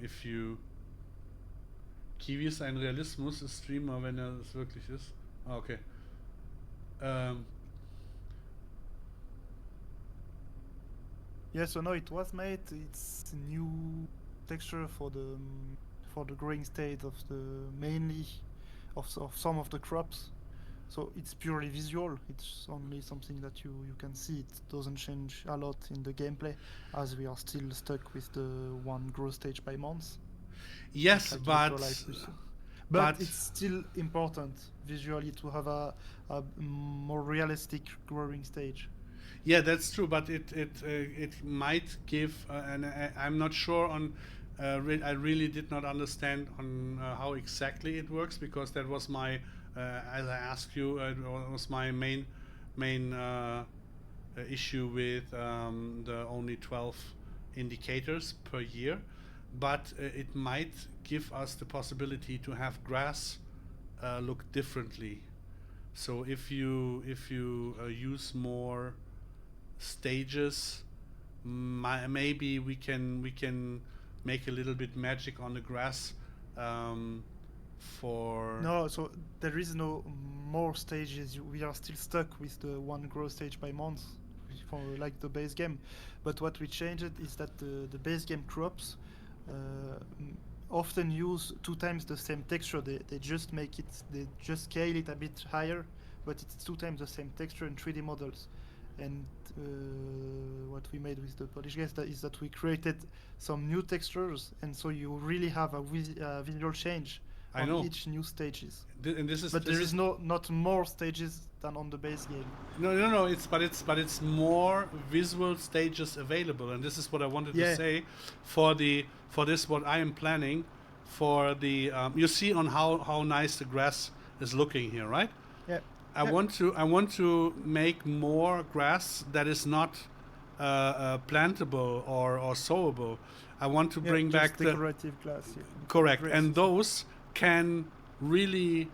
If you... Kiwi ist ein Realismus-Streamer, wenn er es wirklich ist. Ah, okay. Yeah, so no, it was made. It's a new texture for the growing state of the mainly of some of the crops. So it's purely visual. It's only something that you can see. It doesn't change a lot in the gameplay, as we are still stuck with the 1 growth stage by month. Yes, but it's still important visually to have a more realistic growing stage. Yeah, that's true, but it might give, and I'm not sure on. I really did not understand on how exactly it works, because that was my, as I asked you, was my main issue with the only 12 indicators per year. But it might give us the possibility to have grass look differently. So if you use more stages, maybe we can make a little bit magic on the grass for... No, so there is no more stages. We are still stuck with the 1 growth stage by month for like the base game. But what we changed is that the base game crops often use 2 times the same texture. They just make it, they just scale it a bit higher, but it's 2 times the same texture in 3D models. And what we made with the Polish guys is that we created some new textures, and so you really have a visual change on each new stages. And this is, but there is not more stages than on the base game. No. It's more visual stages available, and this is what I wanted to say for this what I am planning for the. You see on how nice the grass is looking here, right? Yeah. I want to make more grass that is not plantable or sowable. I want to bring back the decorative grass. Yeah. Correct, and those can really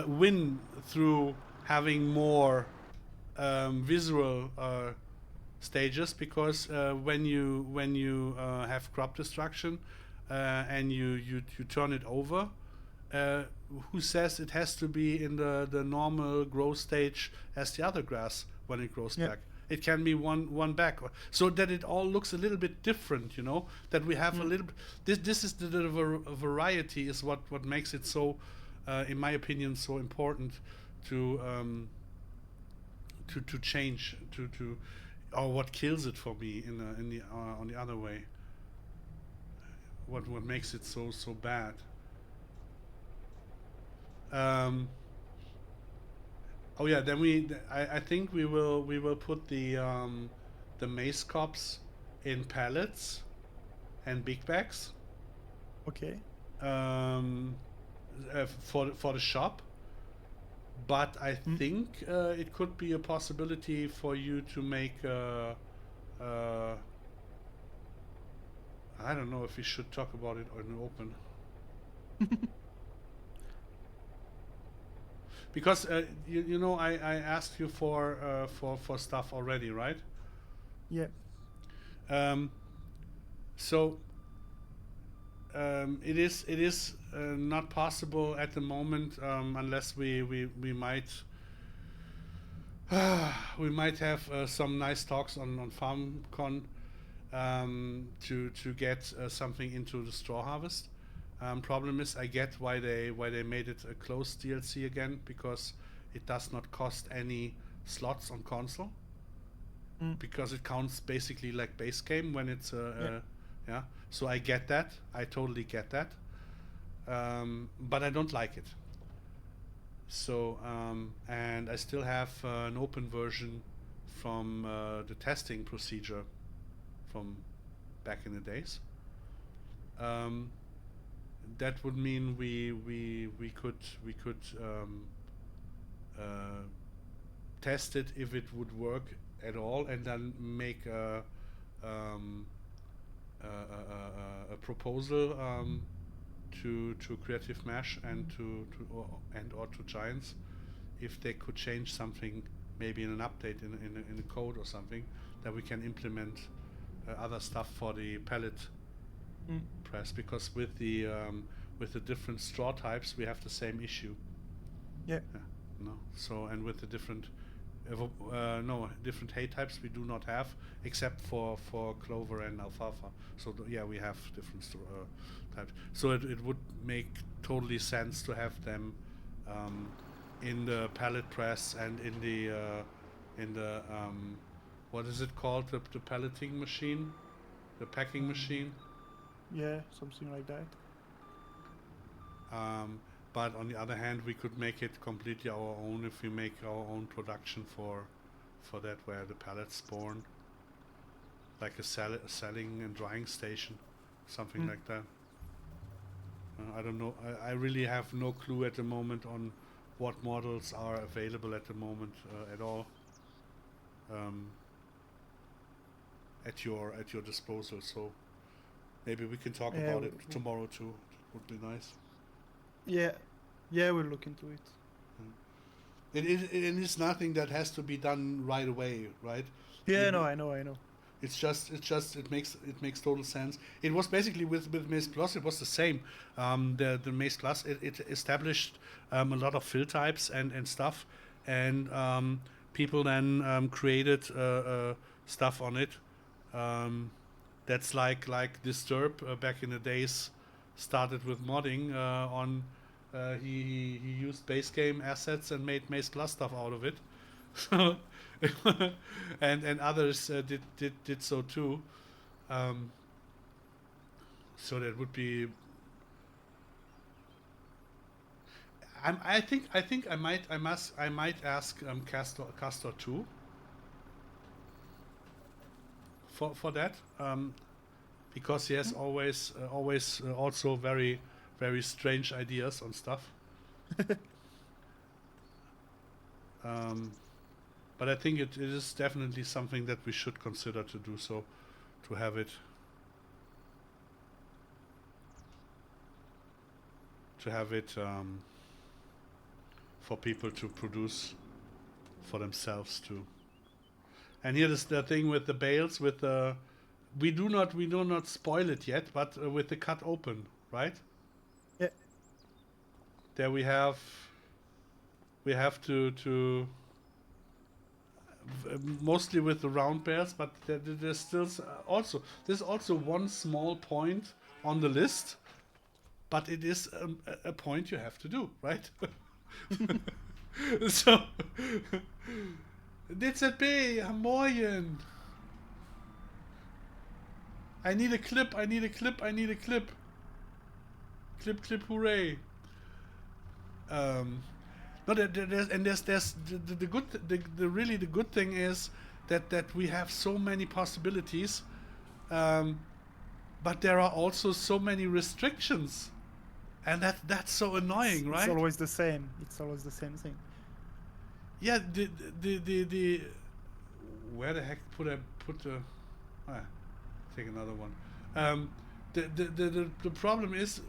win through having more visual stages, because when you have crop destruction and you turn it over, who says it has to be in the normal growth stage as the other grass when it grows back? It can be one back, so that it all looks a little bit different, you know, that we have a little this is the variety is what makes it so in my opinion so important to change to or what kills it for me on the other way, what makes it so bad. Oh yeah, then I think we will put the maize cobs in pallets and big bags. Okay. For the shop, but I think it could be a possibility for you to make I don't know if we should talk about it in the open. Because you know I asked you for stuff already, right? Yeah. So it is not possible at the moment unless we might we might have some nice talks on FarmCon to get something into the straw harvest. Problem is, I get why they made it a closed DLC again, because it does not cost any slots on console, because it counts basically like base game when it's yeah. So I get that, I totally get that, but I don't like it. So and I still have an open version from the testing procedure from back in the days. That would mean we could test it if it would work at all, and then make a proposal to Creative Mesh and or to Giants, if they could change something, maybe in an update in a code or something, that we can implement other stuff for the pallet press, because with the different straw types we have the same issue. Yeah. No. So, and with the different different hay types we do not have, except for clover and alfalfa. So yeah, we have different types. So it would make totally sense to have them in the pallet press and in the what is it called, the palleting machine, the packing machine. Yeah, something like that. But on the other hand, we could make it completely our own if we make our own production for that, where the pallets spawn, like a selling and drying station, something like that. I don't know. I really have no clue at the moment on what models are available at the moment at all. At your disposal. So maybe we can talk about it tomorrow too. It would be nice. Yeah, we'll look into it. It is nothing that has to be done right away, right? Yeah, no, I know. It's just it makes total sense. It was basically with MaizePlus, it was the same. The MaizePlus, it established a lot of fill types and stuff, and people then created stuff on it. That's like Disturb back in the days started with modding on. He used base game assets and made MaizePlus stuff out of it. So and others did so too. So that would be. I think I might ask Castor too. For that, because he has always also very strange ideas on stuff. But I think it is definitely something that we should consider to do so, to have it for people to produce for themselves too. And here is the thing with the bales, with the we do not spoil it yet, but with the cut open, right? Yeah. There we have to mostly with the round bales, but there's still there's also one small point on the list, but it is a point you have to do, right? So DZB, morgen. I need a clip. Clip, hooray. No, there's the good thing is that we have so many possibilities, but there are also so many restrictions, and that's so annoying, right? It's always the same. It's always the same thing. Yeah, the where the heck put the take another one. The problem is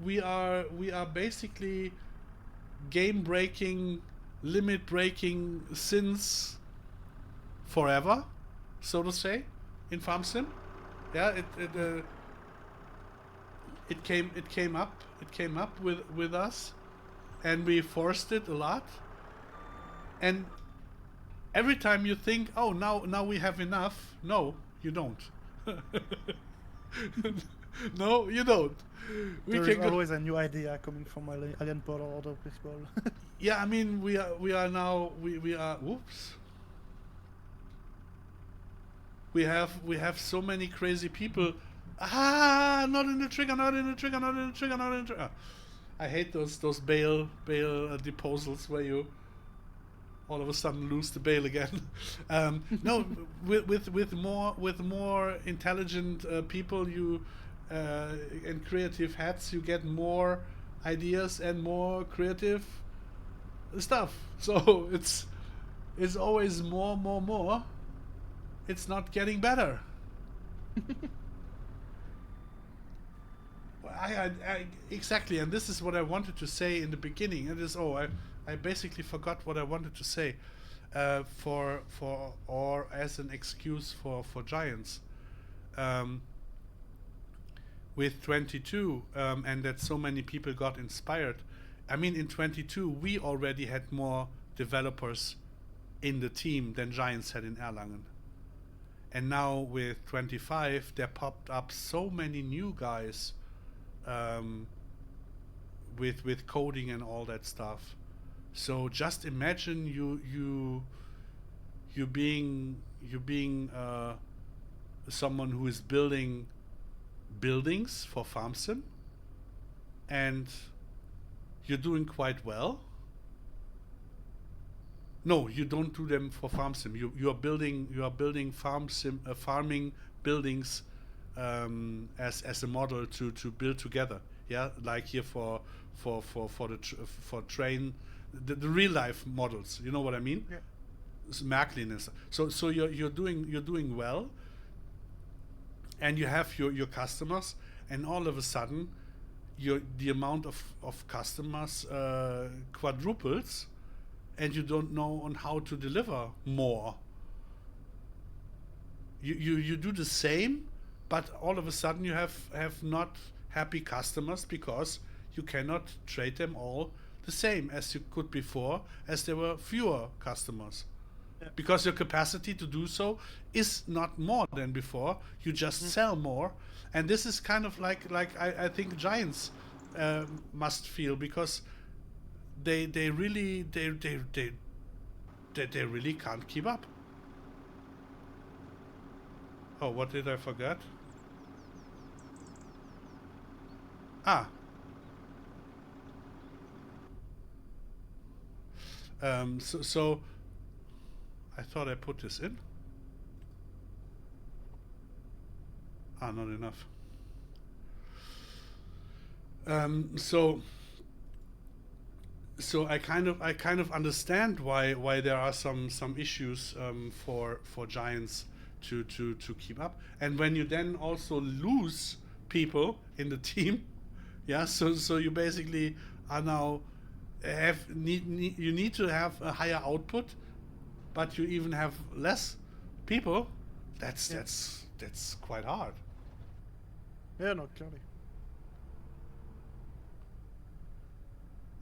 we are basically game breaking, limit breaking since forever, so to say, in Farm Sim. Yeah, it came up with us, and we forced it a lot. And every time you think, oh, now we have enough, no, you don't. No, you don't. There's always a new idea coming from Alien Pod or other people. Yeah, I mean, we are now. Whoops. We have so many crazy people. Not in the trigger. I hate those bale disposals where you all of a sudden lose the bail again. No, with more intelligent people, you and creative heads, you get more ideas and more creative stuff. So it's always more. It's not getting better. I exactly, and this is what I wanted to say in the beginning. It is I basically forgot what I wanted to say, for or as an excuse for Giants, with 22, and that so many people got inspired. I mean, in 22 we already had more developers in the team than Giants had in Erlangen, and now with 25 there popped up so many new guys, with coding and all that stuff. So just imagine you being someone who is building buildings for FarmSim, and you're doing quite well. No, you don't do them for FarmSim. You are building farming buildings, as a model to build together. Yeah, like here for train the real life models. You know what I mean? Yeah. It's Märklin. So you're doing well, and you have your customers, and all of a sudden the amount of customers quadruples, and you don't know on how to deliver more. You do the same, but all of a sudden you have not happy customers, because you cannot trade them all the same as you could before, as there were fewer customers. Yeah. Because your capacity to do so is not more than before. You just sell more, and this is kind of like I think Giants must feel, because they really can't keep up. Oh, what did I forget? So I thought I put this in. Not enough. So I kind of understand why there are some issues, for Giants to keep up, and when you then also lose people in the team, yeah. So you basically are now you need to have a higher output, but you even have less people. That's quite hard. Yeah, no, clearly.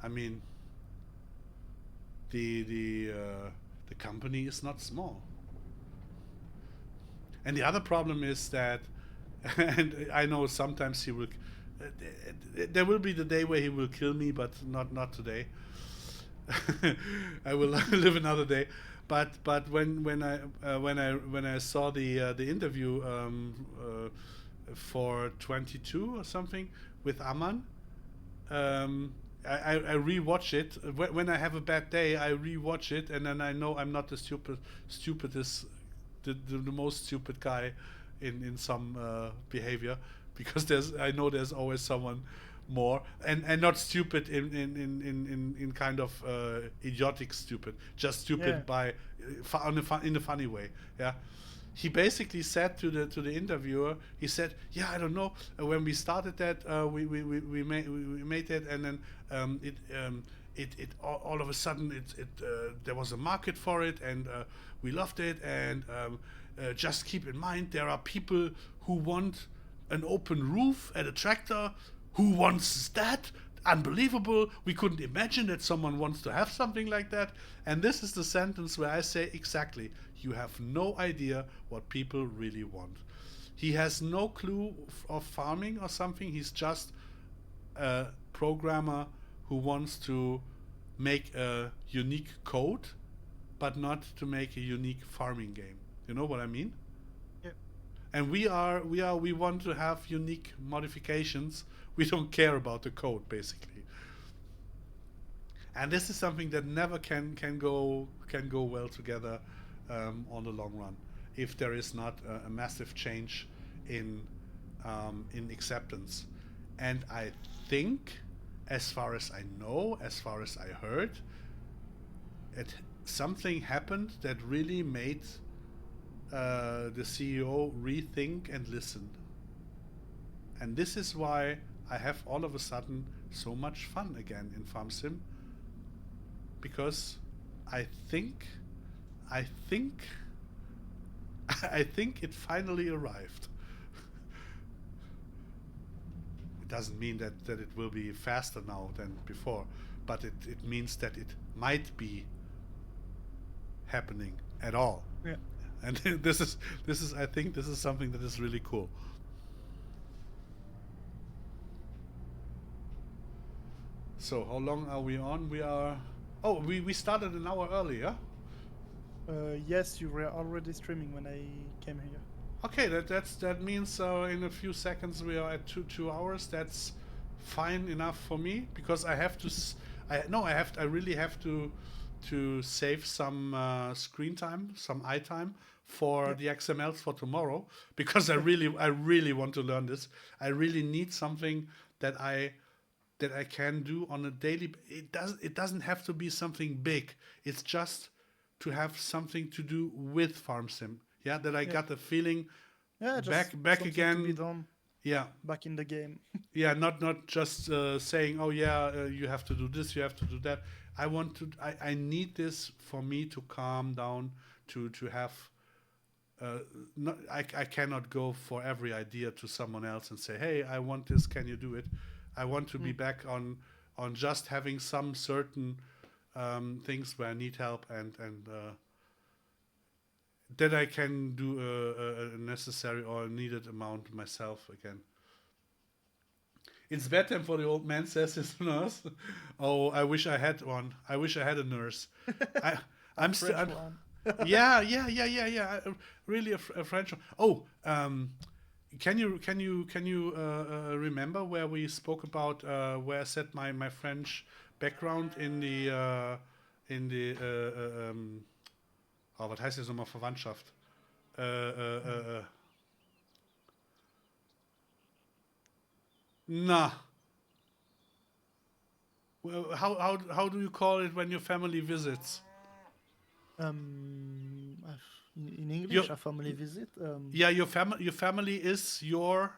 I mean, the company is not small, and the other problem is that, and I know sometimes he will. There will be the day where he will kill me, but not today. I will live another day. But when I saw the interview, for 22 or something with Aman, I rewatch it when I have a bad day. I rewatch it, and then I know I'm not the stupidest, the most stupid guy in some behavior, because I know there's always someone more, and not stupid in kind of idiotic stupid, just stupid by in a funny way. Yeah. He basically said to the interviewer, he said, "Yeah, I don't know. When we started that, we made it, and then it all of a sudden there was a market for it, and we loved it. And just keep in mind, there are people who want an open roof at a tractor. Who wants that? Unbelievable. We couldn't imagine that someone wants to have something like that." And this is the sentence where I say, exactly, you have no idea what people really want. He has no clue of farming or something. He's just a programmer who wants to make a unique code, but not to make a unique farming game. You know what I mean? Yeah. And we want to have unique modifications. We don't care about the code, basically. And this is something that never can go well together on the long run, if there is not a massive change in acceptance. And I think, as far as I know, as far as I heard, something happened that really made the CEO rethink and listen. And this is why I have all of a sudden so much fun again in Farm Sim, because I think I think it finally arrived. It doesn't mean that it will be faster now than before, but it means that it might be happening at all. Yeah. And this is I think this is something that is really cool. So how long are we on? We started an hour earlier. Yes, you were already streaming when I came here. Okay, that means in a few seconds we are at 2 hours. That's fine enough for me, because I have to I really have to save some screen time, some eye time for the XMLs for tomorrow, because I really want to learn this. I really need something that I can do on a daily. It doesn't have to be something big. It's just to have something to do with Farm Sim. Yeah, that I got the feeling back again. To be done. Yeah, back in the game. Yeah, not just saying, oh yeah, you have to do this, you have to do that. I need this for me to calm down, to have. I cannot go for every idea to someone else and say, hey, I want this, can you do it? I want to be back on just having some certain things where I need help, and that I can do a necessary or needed amount myself again. It's bedtime for the old man, says his nurse. Oh, I wish I had one. I wish I had a nurse. I'm still. Yeah. Really a French one. Oh, can you remember where we spoke about where I said my French background in the oh, was heißt das nochmal, Verwandtschaft? Na. Well, how do you call it when your family visits? In English, a family visit. Yeah, your family is your.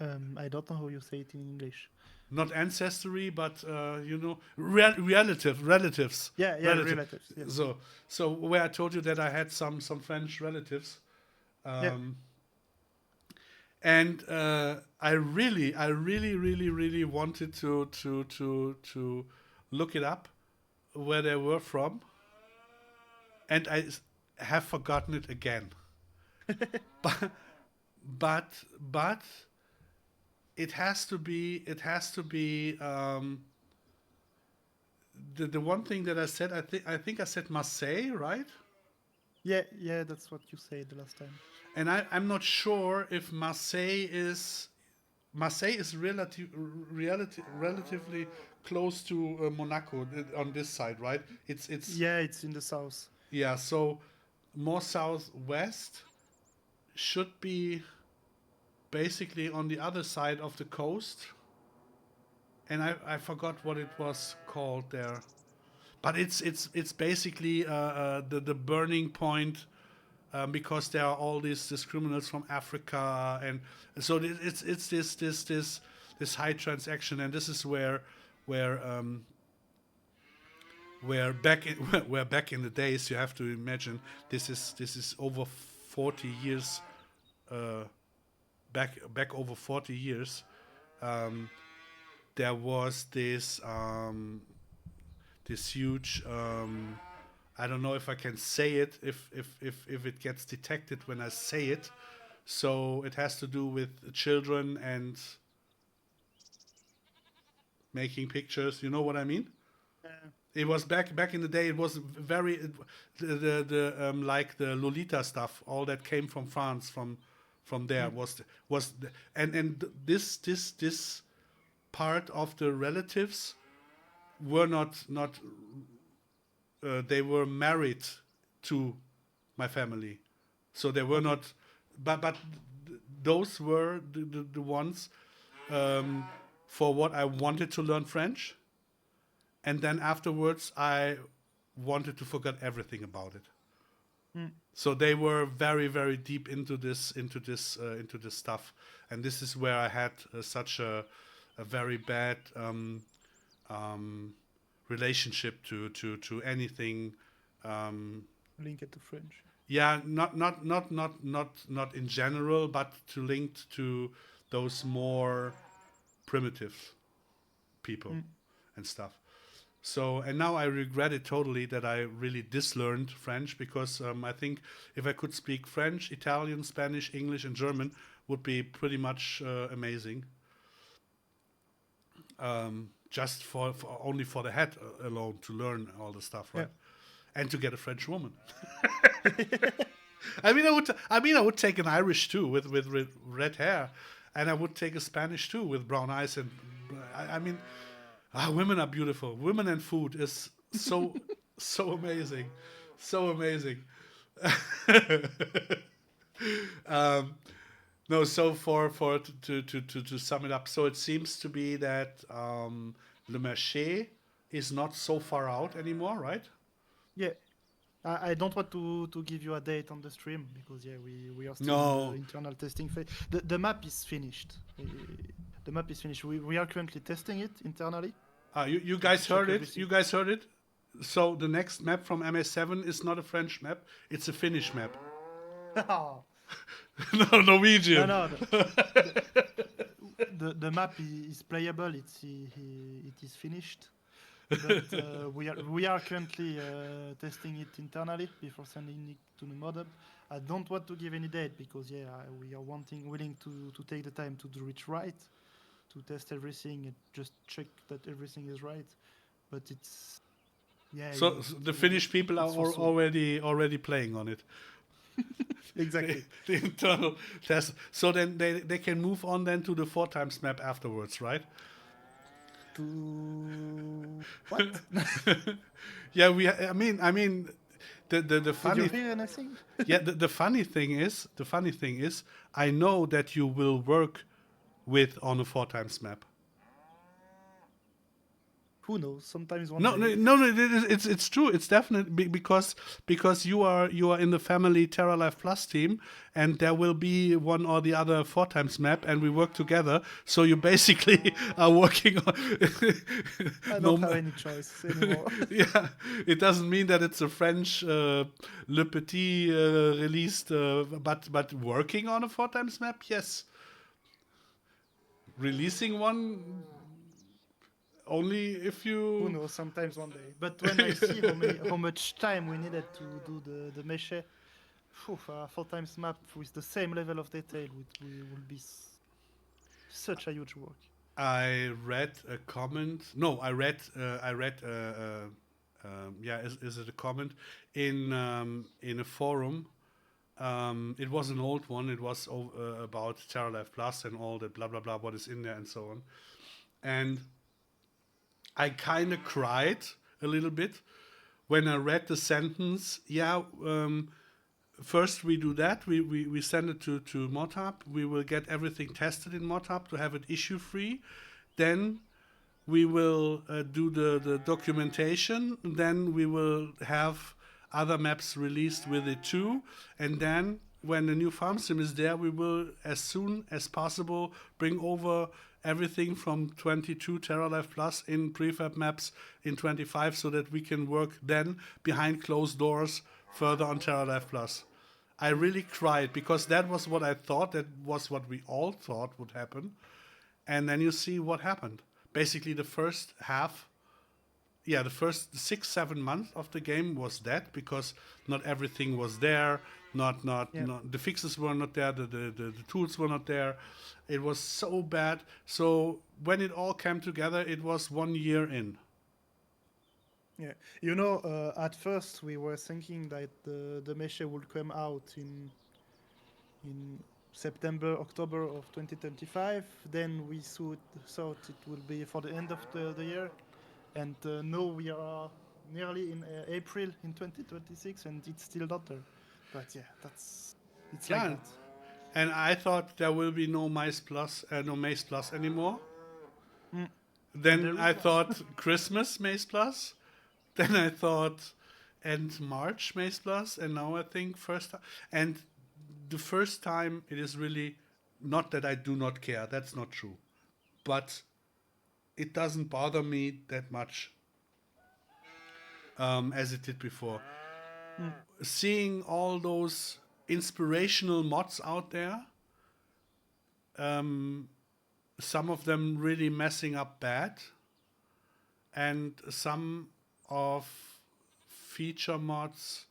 I don't know how you say it in English. Not ancestry, but relatives. Yeah, relatives. Yes. So where I told you that I had some French relatives, and I really wanted to look it up, where they were from, and I have forgotten it again. but it has to be the one thing that I said. I think I said Marseille, right? Yeah, that's what you said the last time. And I'm not sure if Marseille is relatively close to Monaco on this side, right? It's it's in the south. Yeah, so more southwest should be basically on the other side of the coast. And I forgot what it was called there, but it's basically the burning point. Because there are all these criminals from Africa, and so it's this high transaction, and this is where back in the days, you have to imagine, this is over 40 years back over 40 years. There was this huge. I don't know if I can say it, if it gets detected when I say it. So it has to do with children and making pictures. You know what I mean? Yeah. It was back in the day. It was very the like the Lolita stuff. All that came from France, from there and this part of the relatives were not they were married to my family, so they were not. But those were the ones for what I wanted to learn French, and then afterwards I wanted to forget everything about it. So they were very, very deep into this stuff, and this is where I had such a very bad relationship to anything Linked to French. Yeah, not in general, but to linked to those more primitive people and stuff. So, and now I regret it totally that I really dislearned French, because I think if I could speak French, Italian, Spanish, English, and German would be pretty much amazing. Just for only for the head alone to learn all the stuff, right? Yeah. And to get a French woman. I would take an Irish too with red hair, and I would take a Spanish too with brown eyes. And women are beautiful. Women and food is so so amazing, so amazing. No, so to sum it up, so it seems to be that Le Marché is not so far out anymore, right? Yeah. I don't want to give you a date on the stream, because we are still in the internal testing phase. The map is finished. The map is finished. We are currently testing it internally. You guys heard it? You guys heard it? So the next map from MA7 is not a French map, it's a Finnish map. No, Norwegian. No. The map is playable. It is finished. But we are currently testing it internally before sending it to the mod-up. I don't want to give any date, because we are willing to take the time to do it right, to test everything and just check that everything is right. But it's so the Finnish people are already playing on it. Exactly. The internal test. So then they can move on then to the 4x map afterwards, right? What? Yeah, the funny. Did you hear anything? Yeah, the funny thing is, I know that you will work with on a 4x map. Who knows? Sometimes No, it's true. It's definitely because you are in the family Terra Life Plus team, and there will be one or the other 4x map, and we work together. So you basically are working on. I don't have any choice anymore. Yeah, it doesn't mean that it's a French Le Petit released, but working on a 4x map, yes. Releasing one. Only if you... Who knows, sometimes one day. But when I see how much time we needed to do the Meche, 4x map with the same level of detail would be such a huge work. I read a comment. No, I read. Is it a comment in a forum? It was an old one. It was about Terra Life Plus and all the blah blah blah what is in there and so on, and I kind of cried a little bit when I read the sentence. First we do that. We send it to ModHub. We will get everything tested in ModHub to have it issue free. Then we will do the documentation. Then we will have other maps released with it too. And then when the new farm sim is there, we will, as soon as possible, bring over everything from 22 Terra Life Plus in prefab maps in 25, so that we can work then behind closed doors further on Terra Life Plus. I really cried, because that was what I thought, that was what we all thought would happen. And then you see what happened. Basically the first 6-7 months of the game was that, because not everything was there, not the fixes were not there, the tools were not there. It was so bad. So when it all came together, it was 1 year in. Yeah, at first we were thinking that the Meche would come out in September, October of 2025. Then we thought it will be for the end of the year. And now we are nearly in April in 2026 and it's still not there. But yeah, it's like that. And I thought there will be no Maize Plus anymore. Then I thought Christmas Maize Plus. Then I thought end March Maize Plus. And now I think and the first time it is really not that I do not care. That's not true. But it doesn't bother me that much as it did before. Seeing all those inspirational mods out there, some of them really messing up bad, and some of feature mods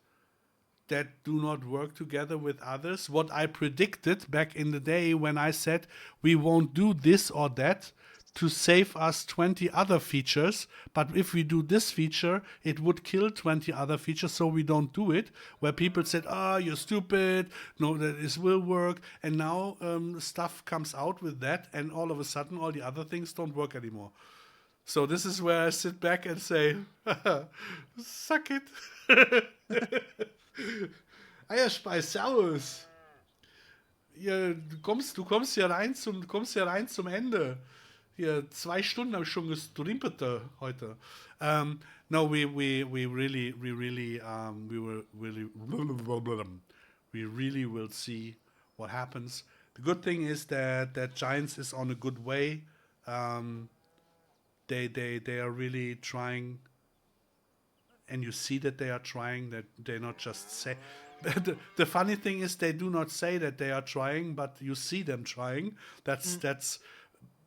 that do not work together with others. What I predicted back in the day when I said we won't do this or that to save us 20 other features, but if we do this feature, it would kill 20 other features, so we don't do it. Where people said, you're stupid, no, this will work. And now stuff comes out with that, and all of a sudden, all the other things don't work anymore. So this is where I sit back and say, suck it. Eierspeis, servus. Ja, du kommst hier rein zum Ende. Hier 2 Stunden habe ich schon gestrimpert heute. No, we really will see what happens. The good thing is that Giants is on a good way. They are really trying, and you see that they are trying, that they're not just say. The funny thing is they do not say that they are trying, but you see them trying. That's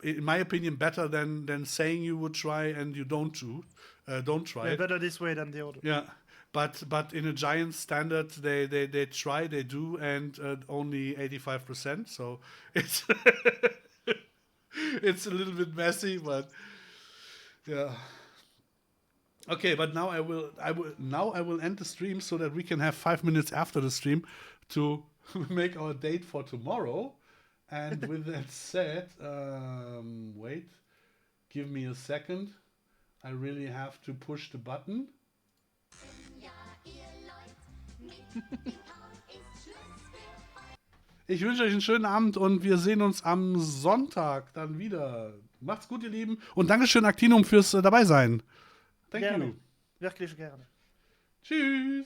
in my opinion better than saying you would try and you don't try. Yeah, better this way than the other. Yeah, but in a Giants standard, they try, they do, and only 85%. So it's it's a little bit messy, but yeah. Okay, but now I will end the stream so that we can have 5 minutes after the stream to make our date for tomorrow. And with that said, wait, give me a second. I really have to push the button. Ich wünsche euch einen schönen Abend und wir sehen uns am Sonntag dann wieder. Macht's gut, ihr Lieben. Und Dankeschön, Actinum, fürs dabei sein. Thank Gerne. you. Wirklich gerne. Tschüss.